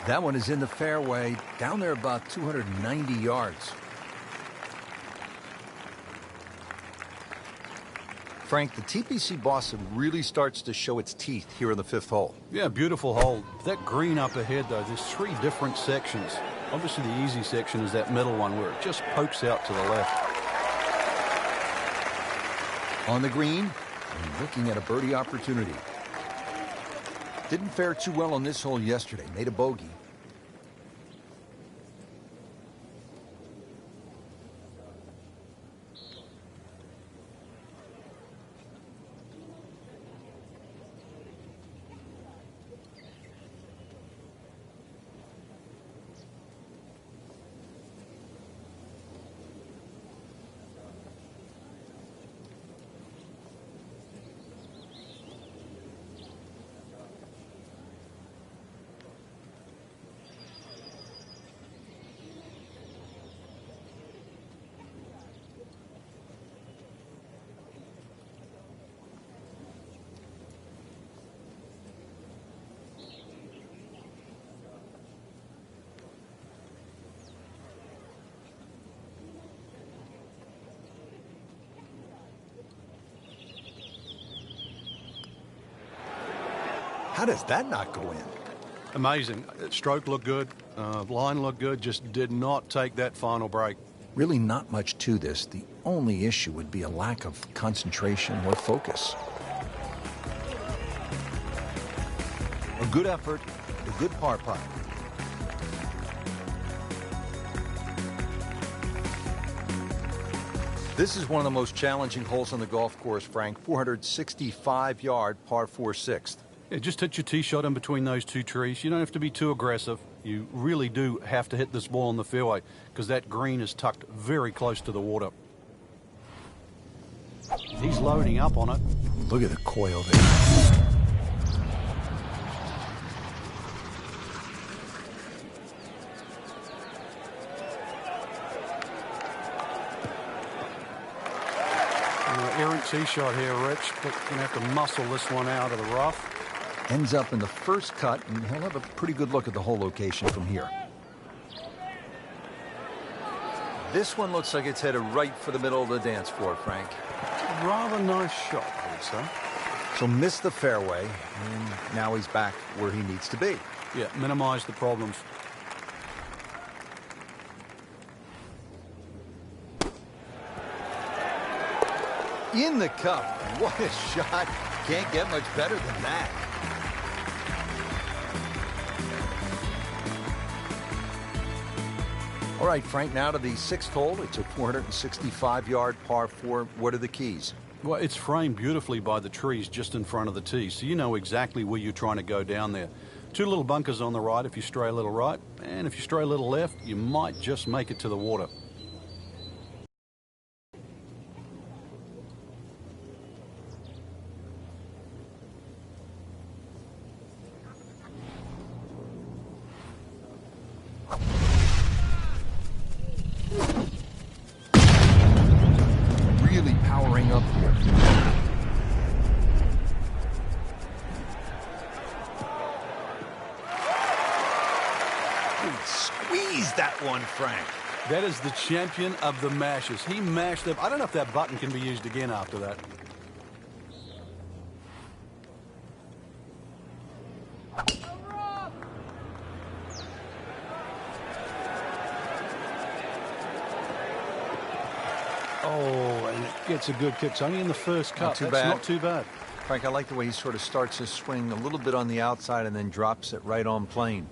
That one is in the fairway, down there about 290 yards. Frank, the TPC Boston really starts to show its teeth here in the 5th hole. Yeah, beautiful hole. That green up ahead, though, there's 3 different sections. Obviously, the easy section is that middle one where it just pokes out to the left. On the green, and looking at a birdie opportunity. Didn't fare too well on this hole yesterday. Made a bogey. How does that not go in? Amazing. Stroke looked good. Line looked good. Just did not take that final break. Really not much to this. The only issue would be a lack of concentration or focus. A good effort, a good par putt. This is one of the most challenging holes on the golf course, Frank. 465-yard par 4 6th. Yeah, just hit your tee shot in between those 2 trees. You don't have to be too aggressive. You really do have to hit this ball in the fairway because that green is tucked very close to the water. He's loading up on it. Look at the coil there. tee shot here, Rich, but going to have to muscle this one out of the rough. Ends up in the first cut, and he'll have a pretty good look at the hole location from here. This one looks like it's headed right for the middle of the dance floor, Frank. Rather nice shot, I would say. So missed the fairway, and now he's back where he needs to be. Yeah, minimize the problems. In the cup. What a shot. Can't get much better than that. All right, Frank, now to the sixth hole. It's a 465-yard par 4. What are the keys? Well, it's framed beautifully by the trees just in front of the tee, so you know exactly where you're trying to go down there. 2 little bunkers on the right if you stray a little right, and if you stray a little left, you might just make it to the water. Really powering up here. Squeeze that one, Frank. That is the champion of the mashes. He mashed up. I don't know if that button can be used again after that. Oh, and it gets a good kick. It's only in the first cut. Not too That's bad. not too bad. Frank, I like the way he sort of starts his swing a little bit on the outside and then drops it right on plane.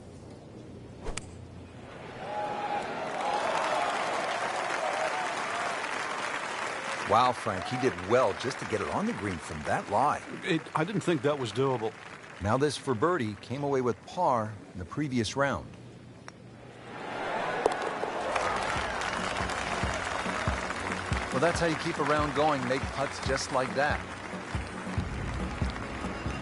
Wow, Frank, he did well just to get it on the green from that lie. I didn't think that was doable. Now this for birdie, came away with par in the previous round. Well, that's how you keep a round going, make putts just like that.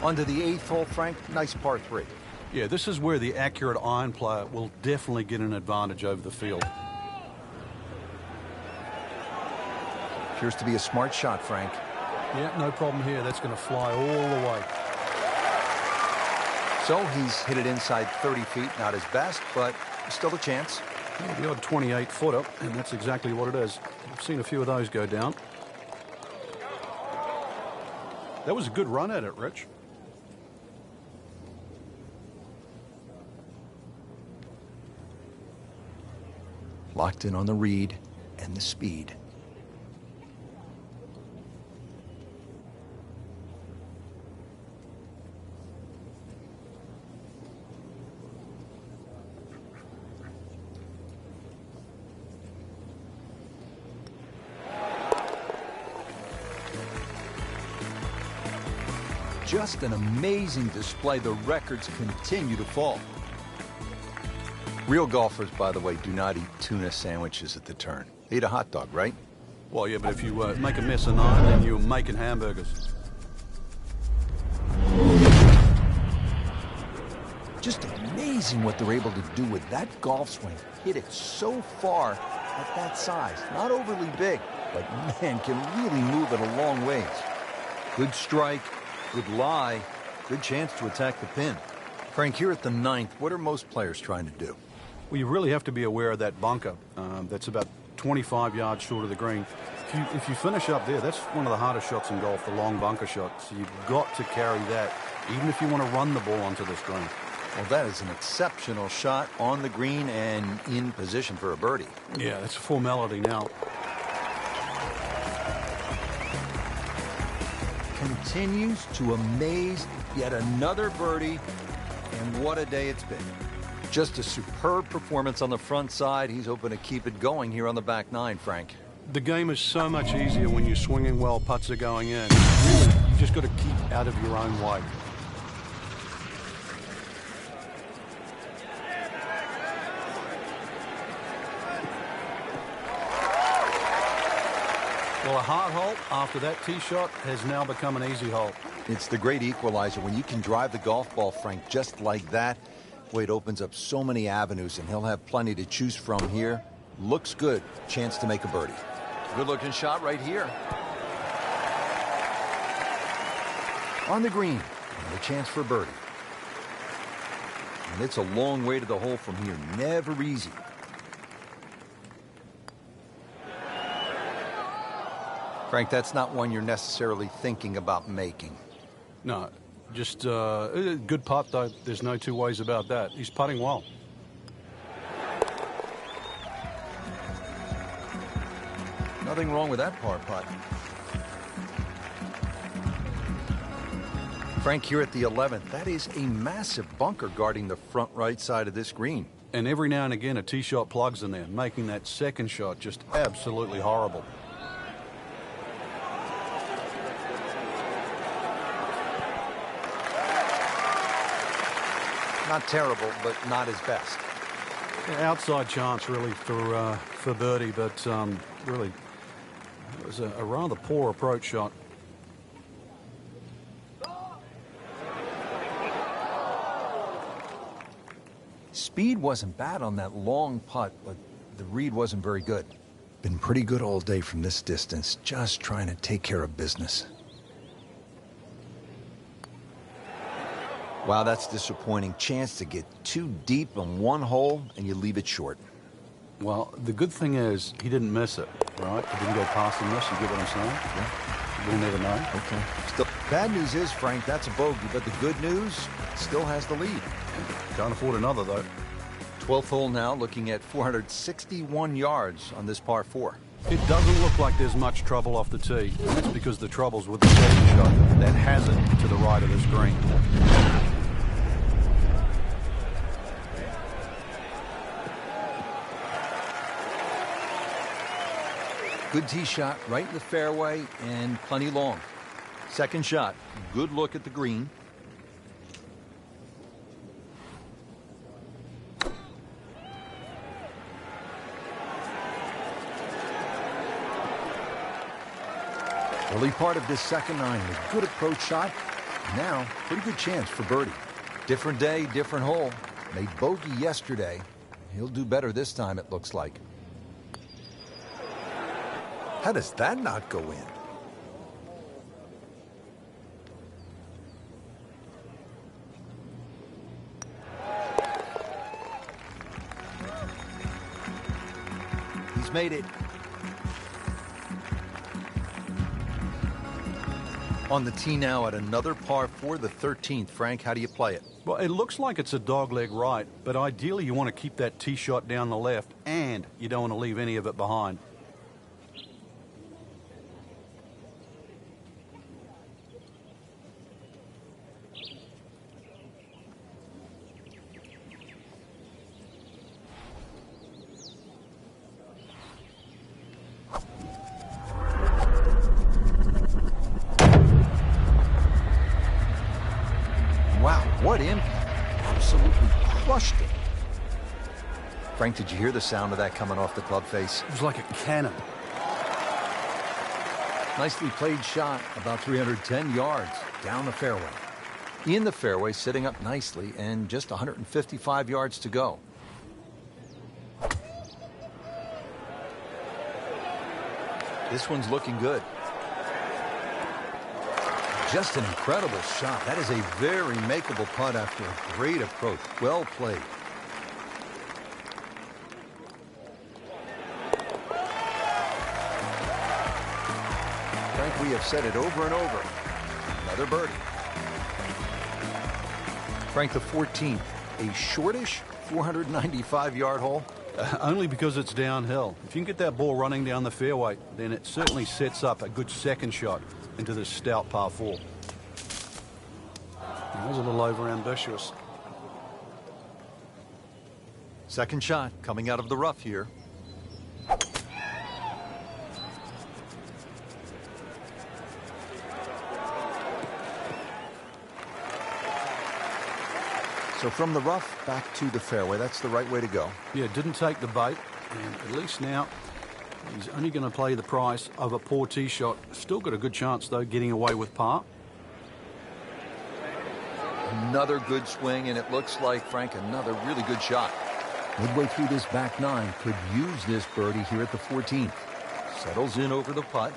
On to the eighth hole, Frank, nice par 3. Yeah, this is where the accurate iron player will definitely get an advantage over the field. Appears to be a smart shot, Frank. Yeah, no problem here. That's going to fly all the way. So he's hit it inside 30 feet, not his best, but still a chance. Yeah, the odd 28-footer, and that's exactly what it is. I've seen a few of those go down. That was a good run at it, Rich. Locked in on the read and the speed. Just an amazing display. The records continue to fall. Real golfers, by the way, do not eat tuna sandwiches at the turn. They eat a hot dog, right? Well, yeah, but if you make a mess of 9, then you're making hamburgers. Just amazing what they're able to do with that golf swing. Hit it so far at that size. Not overly big, but man, can really move it a long ways. Good strike, good lie, good chance to attack the pin. Frank, here at the 9th, what are most players trying to do? Well, you really have to be aware of that bunker. That's about 25 yards short of the green. If you finish up there, that's one of the hardest shots in golf, the long bunker shot. So you've got to carry that, even if you want to run the ball onto this green. Well, that is an exceptional shot on the green and in position for a birdie. Yeah, that's a formality now. Continues to amaze. Yet another birdie, and what a day it's been. Just a superb performance on the front side. He's hoping to keep it going here on the back 9, Frank. The game is so much easier when you're swinging well, putts are going in. Really, you just got to keep out of your own way. Well, a hard hole after that tee shot has now become an easy hole. It's the great equalizer. When you can drive the golf ball, Frank, just like that, boy, it opens up so many avenues, and he'll have plenty to choose from here. Looks good. Chance to make a birdie. Good-looking shot right here. On the green, and a chance for birdie. And it's a long way to the hole from here. Never easy. Frank, that's not one you're necessarily thinking about making. No, just a good putt, though. There's no two ways about that. He's putting well. Nothing wrong with that par putt. Frank, here at the 11th, that is a massive bunker guarding the front right side of this green. And every now and again, a tee shot plugs in there, making that second shot just absolutely horrible. Not terrible, but not his best. Yeah, outside chance, really, for birdie, but really, it was a rather poor approach shot. Speed wasn't bad on that long putt, but the read wasn't very good. Been pretty good all day from this distance, just trying to take care of business. Wow, that's disappointing. Chance to get too deep on one hole, and you leave it short. Well, the good thing is he didn't miss it, right? He didn't go past the miss. You get what I'm saying? Yeah. We'll never know. Okay. Still, bad news is, Frank, that's a bogey, but the good news, still has the lead. Can't afford another, though. 12th hole now, looking at 461 yards on this par 4. It doesn't look like there's much trouble off the tee. And that's because the trouble's with the second shot that has it to the right of this green. Good tee shot right in the fairway and plenty long. Second shot, good look at the green. Early part of this second nine, a good approach shot. Now, pretty good chance for birdie. Different day, different hole. Made bogey yesterday. He'll do better this time, it looks like. How does that not go in? He's made it. On the tee now at another par 4, the 13th. Frank, how do you play it? Well, it looks like it's a dogleg right, but ideally you want to keep that tee shot down the left, and you don't want to leave any of it behind. What impact. Absolutely crushed it. Frank, did you hear the sound of that coming off the club face? It was like a cannon. Nicely played shot, about 310 yards down the fairway. In the fairway, sitting up nicely, and just 155 yards to go. This one's looking good. Just an incredible shot. That is a very makeable putt after a great approach. Well played. Frank, we have said it over and over. Another birdie. Frank, the 14th, a shortish 495-yard hole. Only because it's downhill. If you can get that ball running down the fairway, then it certainly sets up a good second shot into this stout par 4. That was a little over-ambitious. Second shot coming out of the rough here. So from the rough back to the fairway, that's the right way to go. Yeah, didn't take the bait, and at least now he's only going to play the price of a poor tee shot. Still got a good chance, though, getting away with par. Another good swing, and it looks like, Frank, another really good shot. Midway through this back nine, could use this birdie here at the 14th. Settles in over the putt.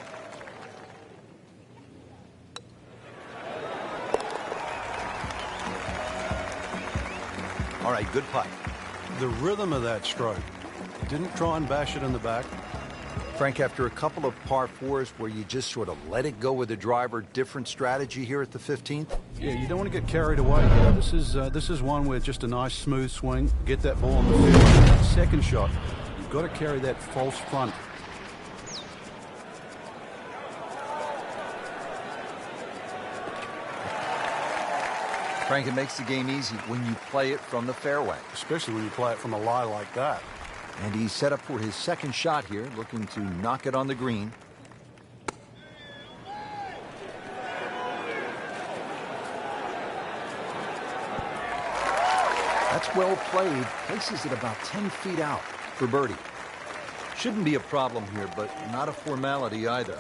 All right, good putt. The rhythm of that stroke. Didn't try and bash it in the back. Frank, after a couple of par fours where you just sort of let it go with the driver, different strategy here at the 15th? Yeah, you don't want to get carried away here. This is one where just a nice smooth swing, get that ball on the field. That second shot, you've got to carry that false front. Frank, it makes the game easy when you play it from the fairway. Especially when you play it from a lie like that. And he's set up for his second shot here, looking to knock it on the green. That's well played. Places it about 10 feet out for birdie. Shouldn't be a problem here, but not a formality either.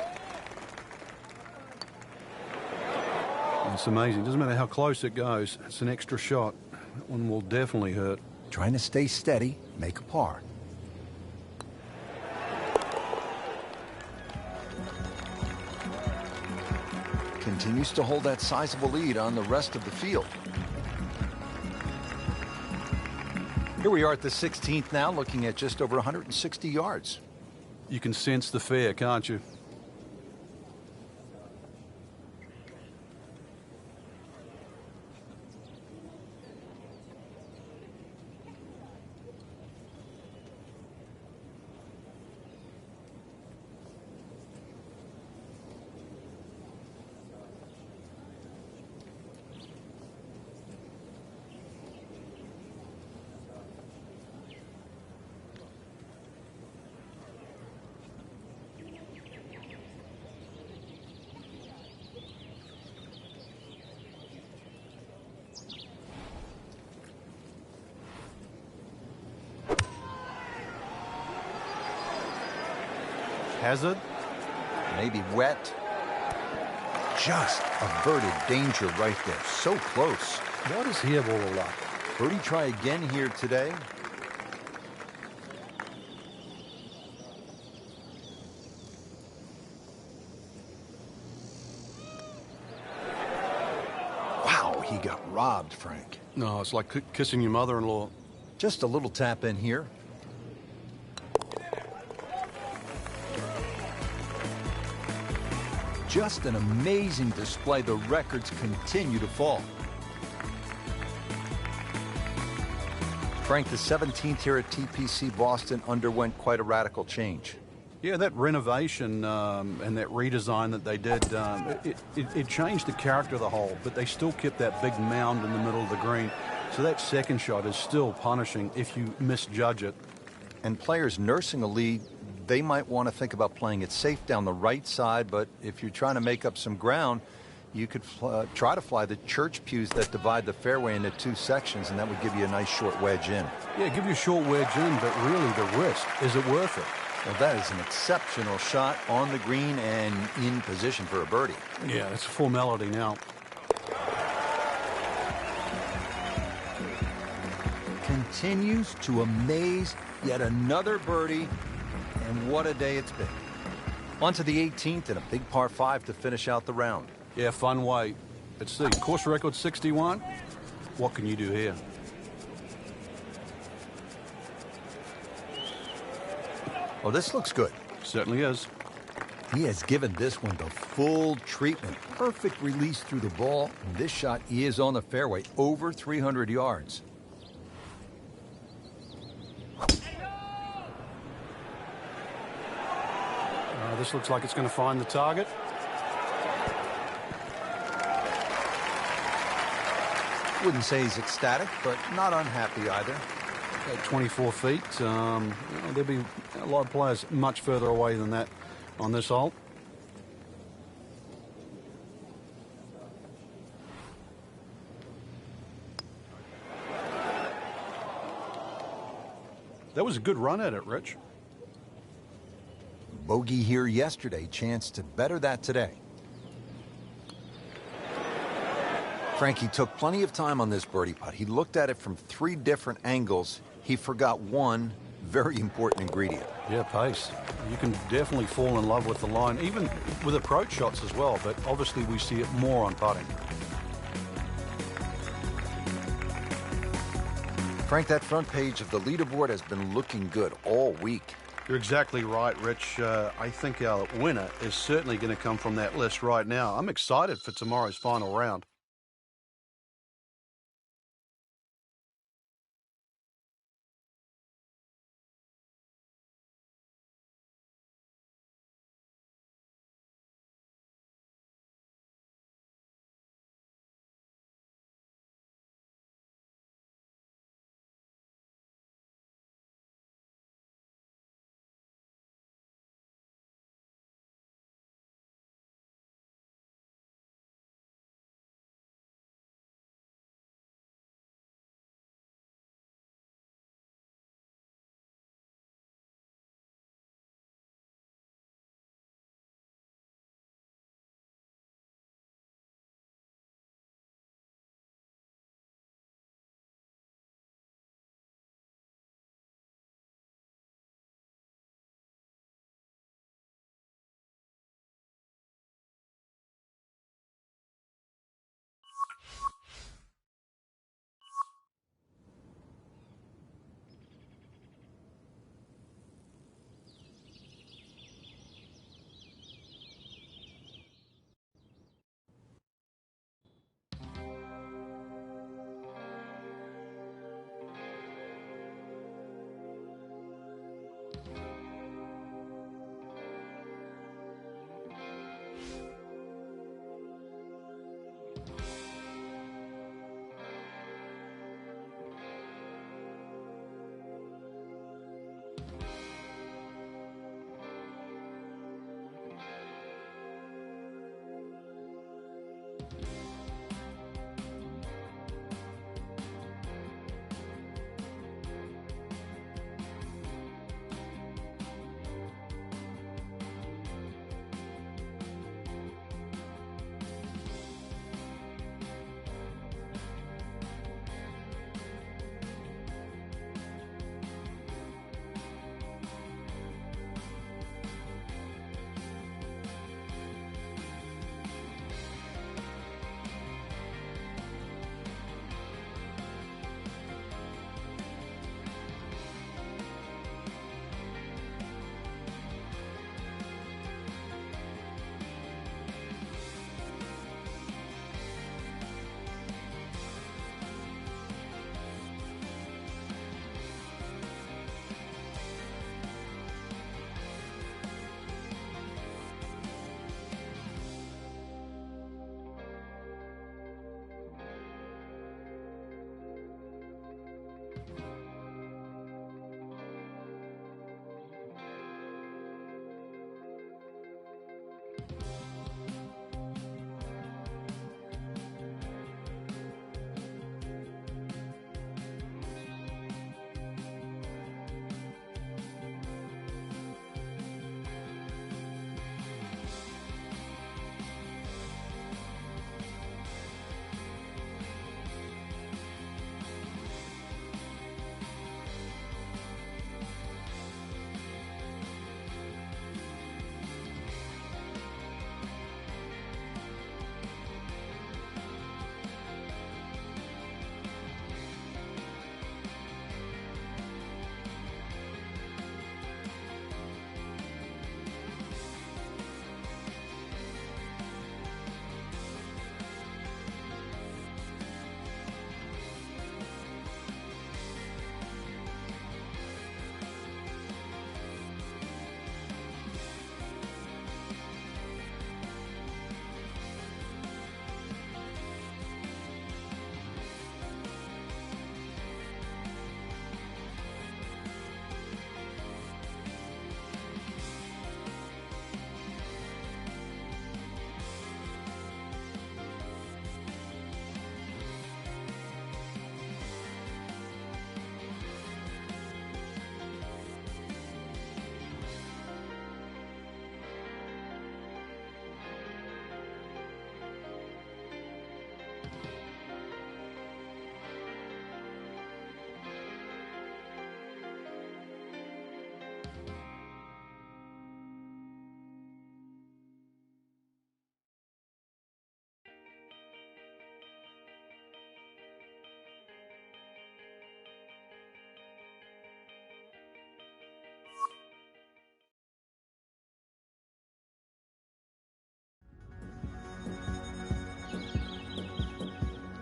It's amazing. Doesn't matter how close it goes. It's an extra shot. That one will definitely hurt. Trying to stay steady, make a par. Continues to hold that sizable lead on the rest of the field. Here we are at the 16th now, looking at just over 160 yards. You can sense the fear, can't you? Hazard. Maybe wet. Just averted danger right there. So close. Why does he have all the luck? Birdie try again here today. Wow, he got robbed, Frank. No, it's like kissing your mother-in-law. Just a little tap in here. Just an amazing display. The records continue to fall. Frank, the 17th here at TPC Boston underwent quite a radical change. Yeah, that renovation and that redesign that they did, it changed the character of the hole, but they still kept that big mound in the middle of the green. So that second shot is still punishing if you misjudge it. And players nursing a lead, they might want to think about playing it safe down the right side, but if you're trying to make up some ground, you could try to fly the church pews that divide the fairway into two sections, and that would give you a nice short wedge in. Yeah, give you a short wedge in, but really the risk, is it worth it? Well, that is an exceptional shot on the green and in position for a birdie. Yeah, it's a formality now. Continues to amaze. Yet another birdie. And what a day it's been. On to the 18th and a big par 5 to finish out the round. Yeah, fun way. Let's see, course record 61. What can you do here? Oh, this looks good. Certainly is. He has given this one the full treatment. Perfect release through the ball. And this shot is on the fairway, over 300 yards. This looks like it's going to find the target. Wouldn't say he's ecstatic, but not unhappy either. At 24 feet, there'll be a lot of players much further away than that on this hole. That was a good run at it, Rich. Bogey here yesterday, chance to better that today. Frankie took plenty of time on this birdie putt. He looked at it from 3 different angles. He forgot one very important ingredient. Yeah, pace. You can definitely fall in love with the line, even with approach shots as well, but obviously we see it more on putting. Frank, that front page of the leaderboard has been looking good all week. You're exactly right, Rich. I think our winner is certainly going to come from that list right now. I'm excited for tomorrow's final round.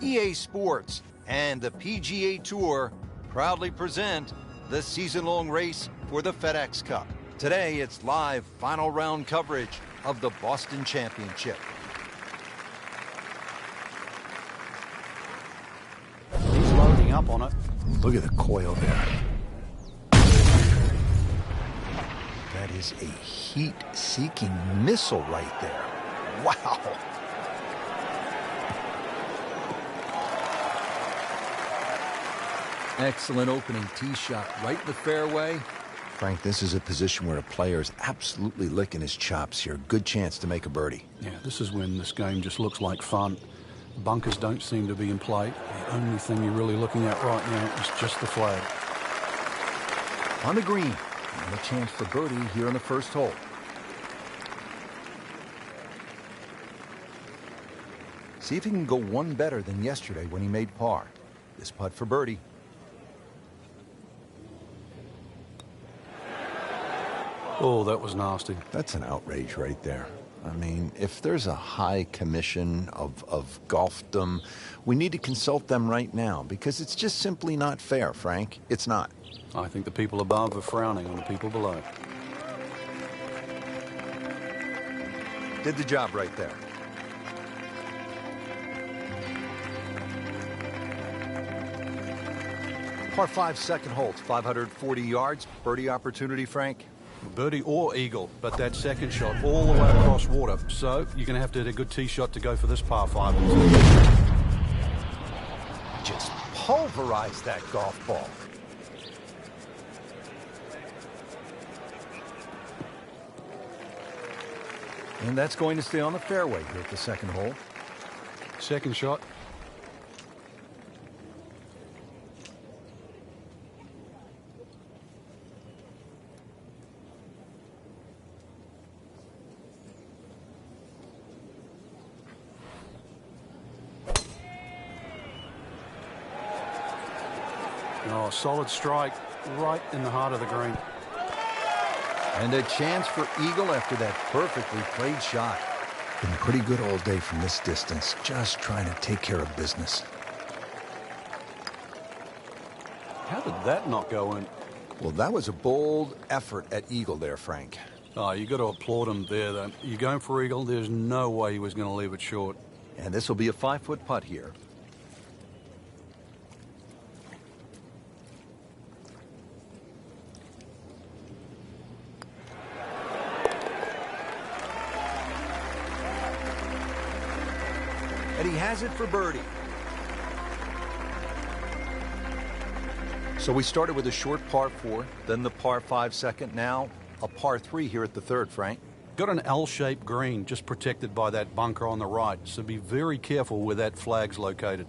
EA Sports and the PGA Tour proudly present the season-long race for the FedEx Cup. Today, it's live final round coverage of the Boston Championship. He's loading up on it. Look at the coil there. That is a heat-seeking missile right there. Wow. Excellent opening tee shot right in the fairway. Frank, this is a position where a player is absolutely licking his chops here. Good chance to make a birdie. Yeah, this is when this game just looks like fun. Bunkers don't seem to be in play. The only thing you're really looking at right now is just the flag. On the green, and a chance for birdie here on the first hole. See if he can go one better than yesterday when he made par. This putt for birdie. Oh, that was nasty. That's an outrage right there. I mean, if there's a high commission of golfdom, we need to consult them right now because it's just simply not fair, Frank. It's not. I think the people above are frowning on the people below. Did the job right there. Par 5 second hole, it's 540 yards. Birdie opportunity, Frank. Birdie or eagle, but that second shot all the way across water. So you're going to have to hit a good tee shot to go for this par 5. Just pulverized that golf ball. And that's going to stay on the fairway here at the second hole. Second shot. Oh, solid strike right in the heart of the green. And a chance for eagle after that perfectly played shot. Been pretty good all day from this distance, just trying to take care of business. How did that not go in? Well, that was a bold effort at eagle there, Frank. Oh, you got to applaud him there, though. You're going for eagle. There's no way he was going to leave it short. And this will be a 5-foot putt here. And he has it for birdie. So we started with a short par 4, then the par 5 second, now a par 3 here at the third, Frank. Got an L-shaped green just protected by that bunker on the right, so be very careful where that flag's located.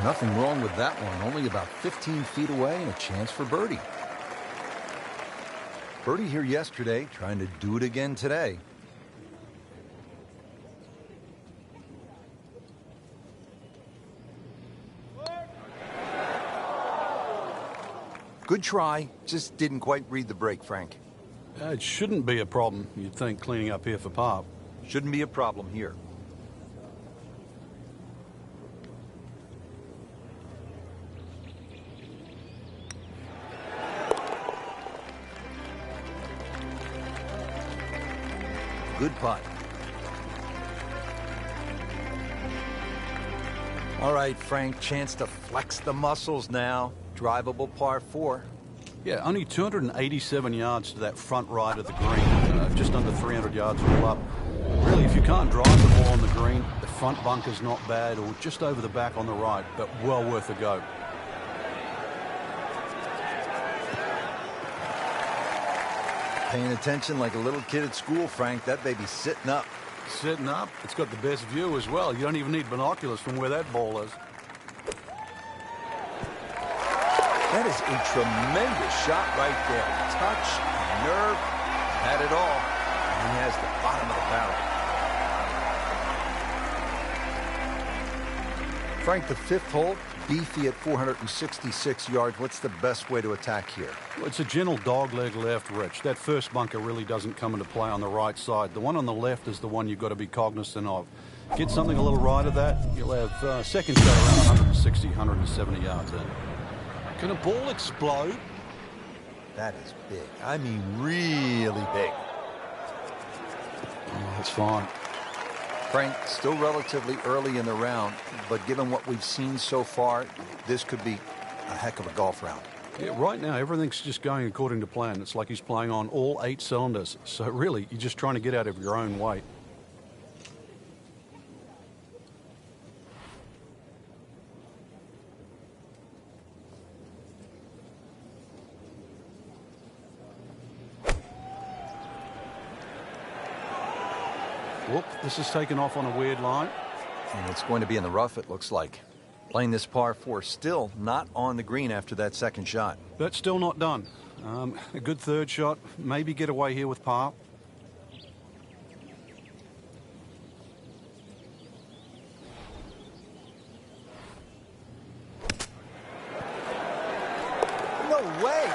Nothing wrong with that one. Only about 15 feet away and a chance for birdie. Birdie here yesterday, trying to do it again today. Good try, just didn't quite read the break, Frank. It shouldn't be a problem, you'd think, cleaning up here for par. Shouldn't be a problem here. Good putt. All right, Frank, chance to flex the muscles now. Drivable par 4. Yeah, only 287 yards to that front right of the green. Just under 300 yards all up. Really, if you can't drive the ball on the green, the front bunker's not bad, or just over the back on the right, but well worth a go. Paying attention like a little kid at school, Frank. That baby's sitting up. Sitting up. It's got the best view as well. You don't even need binoculars from where that ball is. That is a tremendous shot right there. Touch, nerve, had it all. And he has the bottom of the barrel. Frank, the fifth hole, beefy at 466 yards. What's the best way to attack here? Well, it's a gentle dogleg left, Rich. That first bunker really doesn't come into play on the right side. The one on the left is the one you've got to be cognizant of. Get something a little right of that, you'll have second shot around 160, 170 yards in. Can a ball explode? That is big. I mean, really big. Oh, that's fine. Frank, still relatively early in the round, but given what we've seen so far, this could be a heck of a golf round. Yeah, right now, everything's just going according to plan. It's like he's playing on all 8 cylinders. So really, you're just trying to get out of your own way. Whoop, this is taken off on a weird line. And it's going to be in the rough, it looks like. Playing this par 4, still not on the green after that second shot. That's still not done. A good third shot. Maybe get away here with par. No way!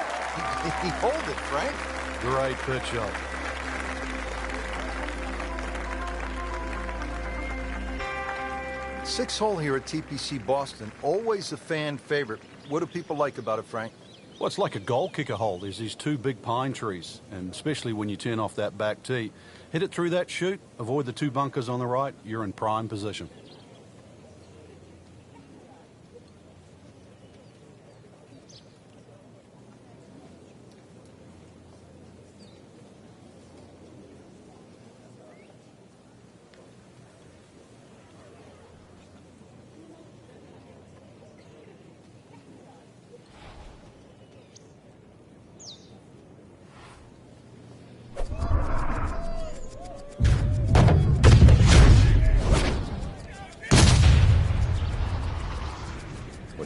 He hold it, Frank. Great pitch shot. Sixth hole here at TPC Boston, always a fan favorite. What do people like about it, Frank? Well, it's like a goal kicker hole. There's these 2 big pine trees, and especially when you turn off that back tee. Hit it through that chute, avoid the 2 bunkers on the right, you're in prime position.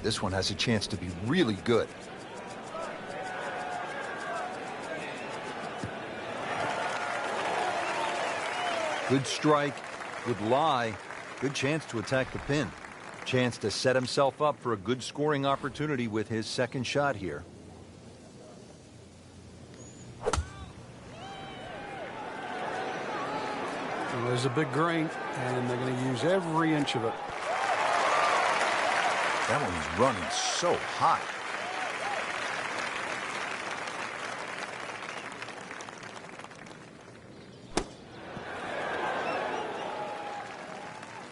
This one has a chance to be really good. Good strike, good lie, good chance to attack the pin. Chance to set himself up for a good scoring opportunity with his second shot here. Well, there's a big green, and they're going to use every inch of it. That one's running so hot.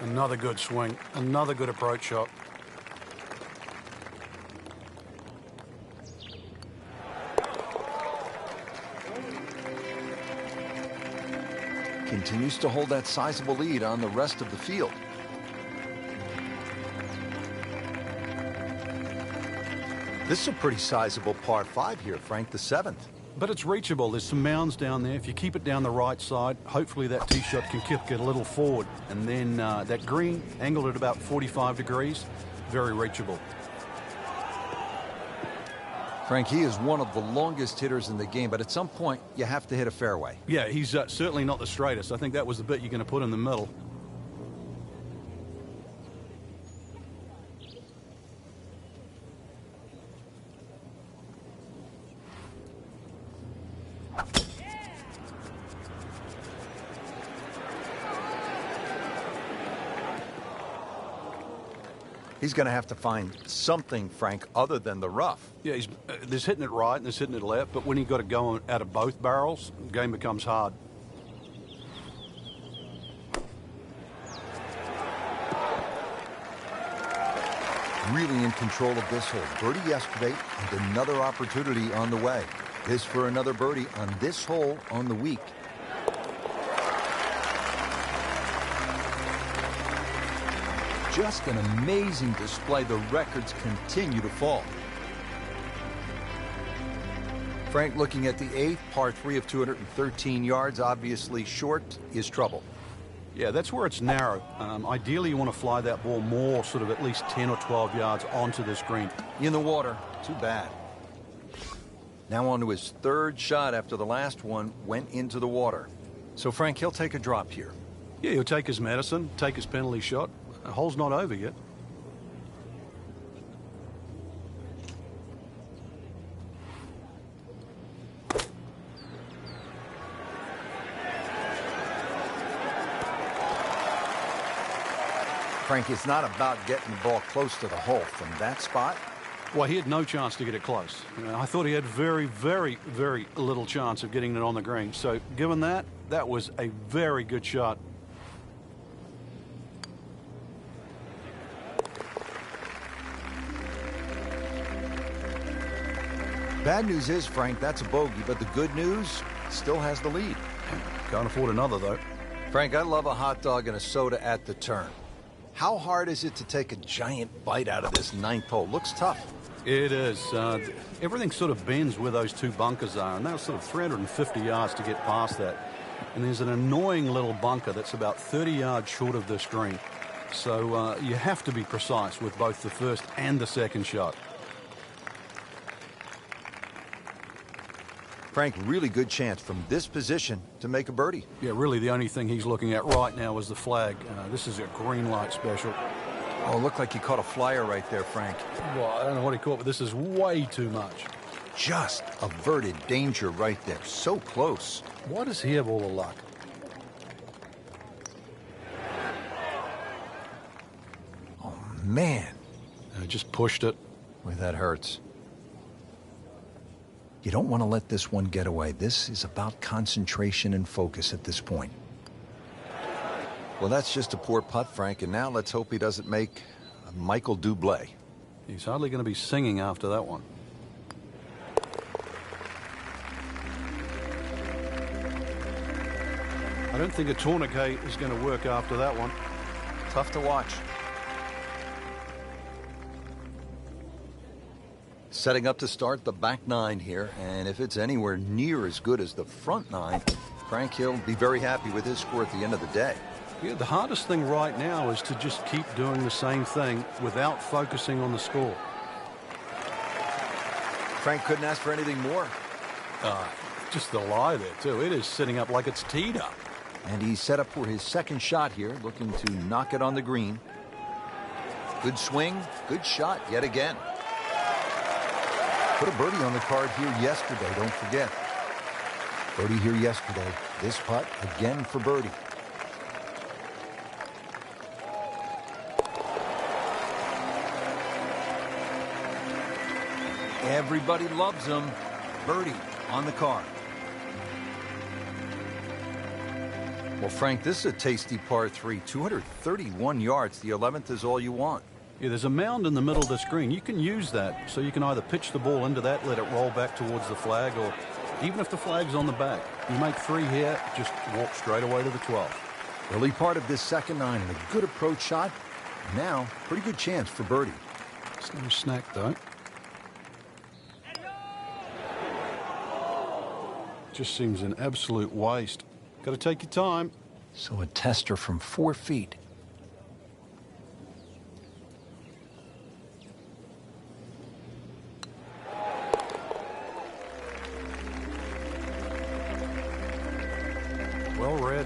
Another good swing, another good approach shot. Continues to hold that sizable lead on the rest of the field. This is a pretty sizable par 5 here, Frank, the 7th. But it's reachable. There's some mounds down there. If you keep it down the right side, hopefully that tee shot can kick it a little forward. And then that green, angled at about 45 degrees, very reachable. Frank, he is one of the longest hitters in the game, but at some point, you have to hit a fairway. Yeah, he's certainly not the straightest. I think that was the bit you're going to put in the middle. He's going to have to find something, Frank, other than the rough. Yeah, there's hitting it right and there's hitting it left, but when you've got to go out of both barrels, the game becomes hard. Really in control of this hole. Birdie yesterday and another opportunity on the way. This for another birdie on this hole on the week. Just an amazing display. The records continue to fall. Frank, looking at the 8th, par 3 of 213 yards, obviously short is trouble. Yeah, that's where it's narrow. Ideally, you want to fly that ball more, sort of at least 10 or 12 yards onto this green. In the water, too bad. Now on to his 3rd shot after the last one went into the water. So, Frank, he'll take a drop here. Yeah, he'll take his medicine, take his penalty shot. The hole's not over yet. Frank, it's not about getting the ball close to the hole from that spot. Well, he had no chance to get it close. I thought he had very, very, very little chance of getting it on the green. So, given that, that was a very good shot. Bad news is, Frank, that's a bogey, but the good news, still has the lead. Can't afford another, though. Frank, I love a hot dog and a soda at the turn. How hard is it to take a giant bite out of this 9th hole? Looks tough. It is. Everything sort of bends where those 2 bunkers are, and that's sort of 350 yards to get past that. And there's an annoying little bunker that's about 30 yards short of this green. So you have to be precise with both the 1st and the 2nd shot. Frank, really good chance from this position to make a birdie. Yeah, really the only thing he's looking at right now is the flag. This is a green light special. Oh, looked like he caught a flyer right there, Frank. Well, I don't know what he caught, but this is way too much. Just averted danger right there. So close. Why does he have all the luck? Oh, man. Just pushed it. Boy, that hurts. You don't want to let this one get away. This is about concentration and focus at this point. Well, that's just a poor putt, Frank, and now let's hope he doesn't make a Michael Bublé. He's hardly going to be singing after that one. I don't think a tourniquet is going to work after that one. Tough to watch. Setting up to start the back 9 here, and if it's anywhere near as good as the front 9, Frank Hill will be very happy with his score at the end of the day. Yeah, the hardest thing right now is to just keep doing the same thing without focusing on the score. Frank couldn't ask for anything more. Just the lie there, too. It is sitting up like it's teed up. And he's set up for his 2nd shot here, looking to knock it on the green. Good swing, good shot yet again. Put a birdie on the card here yesterday, don't forget. Birdie here yesterday. This putt again for birdie. Everybody loves him. Birdie on the card. Well, Frank, this is a tasty par 3. 231 yards. The 11th is all you want. Yeah, there's a mound in the middle of the screen. You can use that, so you can either pitch the ball into that, let it roll back towards the flag, or even if the flag's on the back, you make 3 here, just walk straight away to the 12th. Early part of this second 9 and a good approach shot. Now, pretty good chance for birdie. It's no snack, though. Just seems an absolute waste. Got to take your time. So a tester from 4 feet. Well read.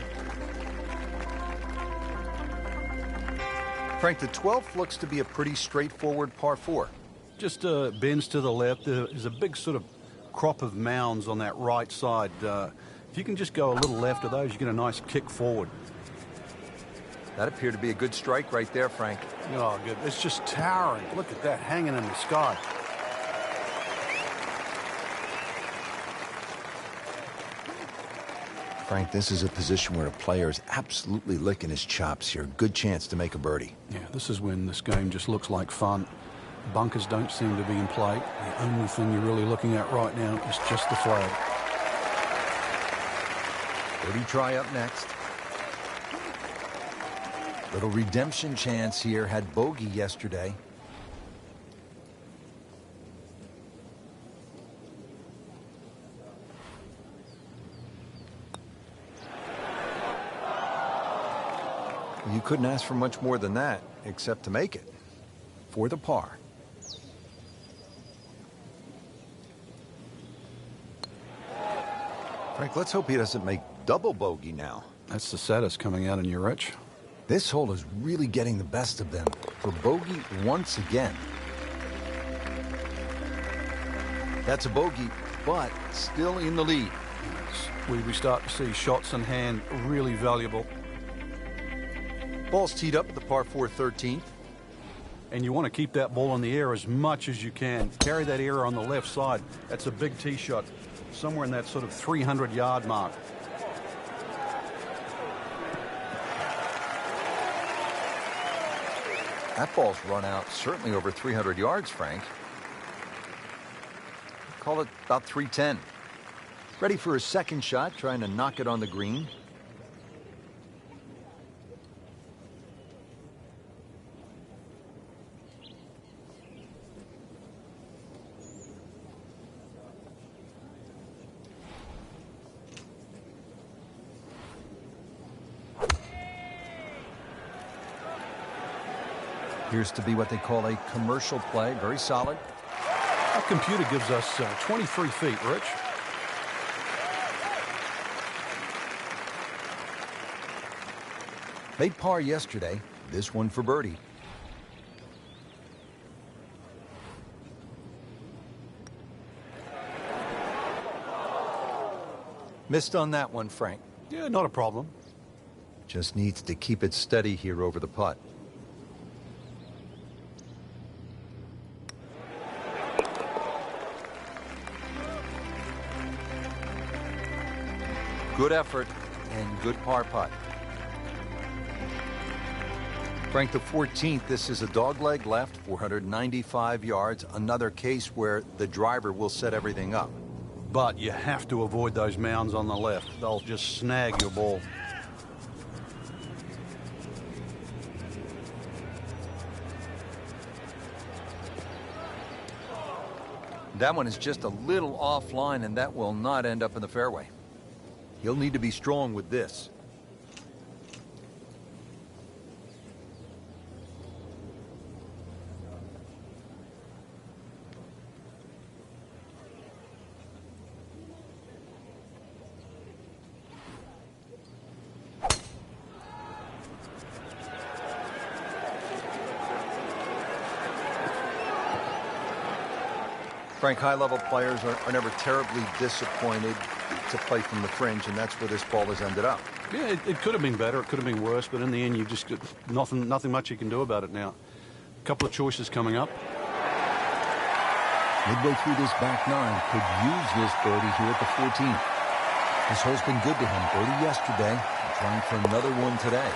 Frank, the 12th looks to be a pretty straightforward par 4. Just bends to the left. There's a big sort of crop of mounds on that right side. If you can just go a little left of those, you get a nice kick forward. That appeared to be a good strike right there, Frank. Oh, good. It's just towering. Look at that hanging in the sky. Frank, this is a position where a player is absolutely licking his chops here. Good chance to make a birdie. Yeah, this is when this game just looks like fun. Bunkers don't seem to be in play. The only thing you're really looking at right now is just the flag. Birdie try up next. Little redemption chance here. Had bogey yesterday. You couldn't ask for much more than that, except to make it. For the par. Frank, let's hope he doesn't make double bogey now. That's the saddest coming out in you, Rich. This hole is really getting the best of them for bogey once again. That's a bogey, but still in the lead. We start to see shots in hand really valuable. Ball's teed up at the par 4 13th. And you want to keep that ball in the air as much as you can. Carry that air on the left side. That's a big tee shot, somewhere in that sort of 300-yard mark. That ball's run out certainly over 300 yards, Frank. Call it about 310. Ready for his second shot, trying to knock it on the green. Appears to be what they call a commercial play. Very solid. Our computer gives us 23 feet, Rich. Made par yesterday. This one for birdie. Missed on that one, Frank. Yeah, not a problem. Just needs to keep it steady here over the putt. Good effort and good par putt. Frank, the 14th, this is a dogleg left, 495 yards. Another case where the driver will set everything up. But you have to avoid those mounds on the left. They'll just snag your ball. That one is just a little offline, and that will not end up in the fairway. He'll need to be strong with this. Frank, high-level players are never terribly disappointed to play from the fringe, and that's where this ball has ended up. Yeah, it could have been better, it could have been worse, but in the end, you just got nothing much you can do about it now. A couple of choices coming up. Midway through this back nine, could use this birdie here at the 14th. This hole's been good to him. Birdie yesterday, trying for another one today.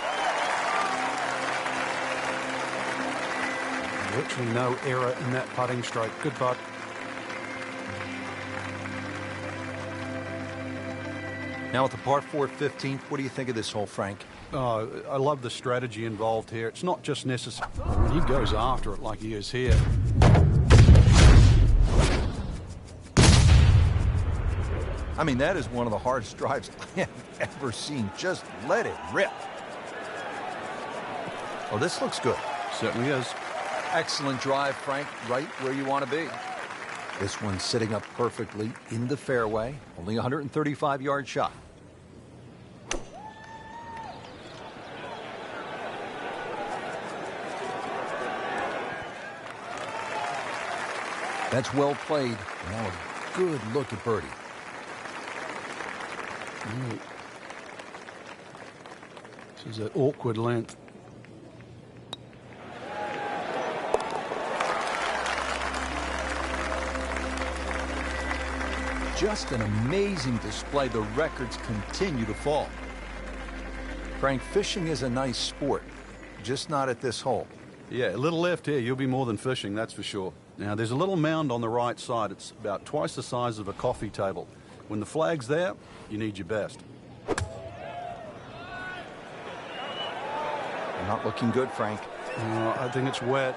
Virtually no error in that putting stroke. Good putt. Now at the par 4 15th, what do you think of this hole, Frank? Oh, I love the strategy involved here. It's not just necessary. When he goes after it like he is here. I mean, that is one of the hardest drives I have ever seen. Just let it rip. Oh, this looks good. Certainly is. Excellent drive, Frank, right where you want to be. This one's sitting up perfectly in the fairway. Only a 135-yard shot. That's well played. Now a good look at birdie. This is an awkward length. Just an amazing display. The records continue to fall. Frank, fishing is a nice sport, just not at this hole. Yeah, a little left here, you'll be more than fishing, that's for sure. Now, there's a little mound on the right side. It's about twice the size of a coffee table. When the flag's there, you need your best. Not looking good, Frank. I think it's wet.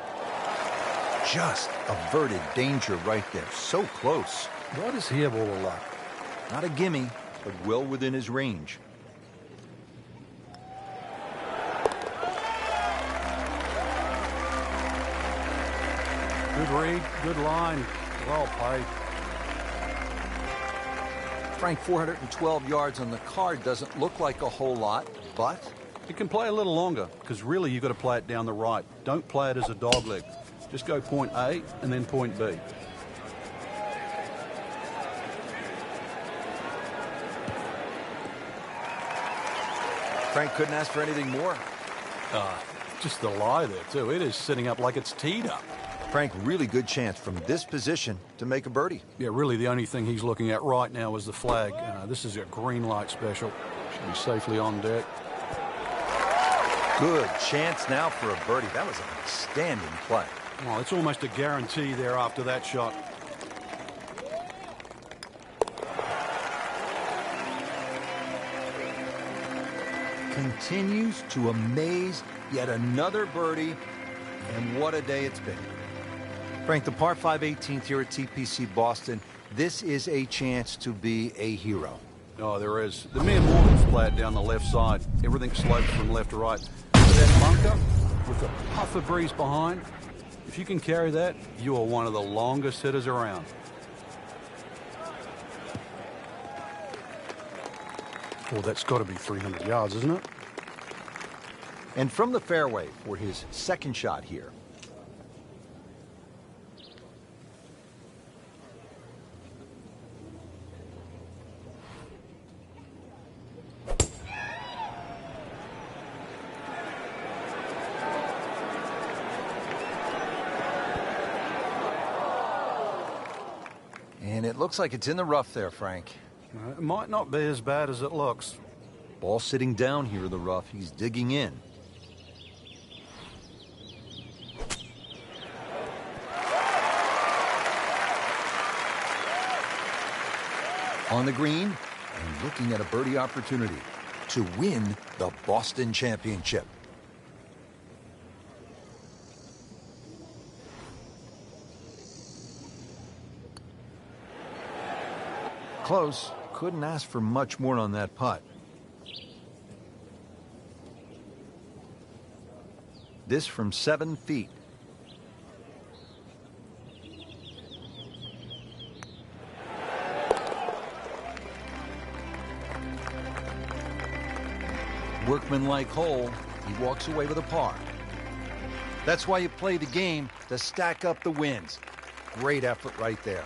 Just averted danger right there. So close. What is he have all the luck? Not a gimme, but well within his range. Good read, good line, well played. Frank, 412 yards on the card doesn't look like a whole lot, but You can play a little longer, because really you've got to play it down the right. Don't play it as a dog leg. Just go point A and then point B. Frank couldn't ask for anything more. Just the lie there, too. It is sitting up like it's teed up. Frank, really good chance from this position to make a birdie. Yeah, really the only thing he's looking at right now is the flag. This is a green light special. Should be safely on deck. Good chance now for a birdie. That was an outstanding play. Well, it's almost a guarantee there after that shot. Continues to amaze. Yet another birdie, and what a day it's been. Frank, the par 5 18th here at TPC Boston. This is a chance to be a hero. Oh, there is. The mere Morgan's play it down the left side. Everything slopes from left to right. That bunker with a puff of breeze behind, if you can carry that, you are one of the longest hitters around. Well, that's got to be 300 yards, isn't it? And from the fairway for his second shot here. And it looks like it's in the rough there, Frank. It might not be as bad as it looks. Ball sitting down here in the rough. He's digging in. On the green and looking at a birdie opportunity to win the Boston Championship. Close. Couldn't ask for much more on that putt. This from 7 feet. Workmanlike hole. He walks away with a par. That's why you play the game, to stack up the wins. Great effort right there.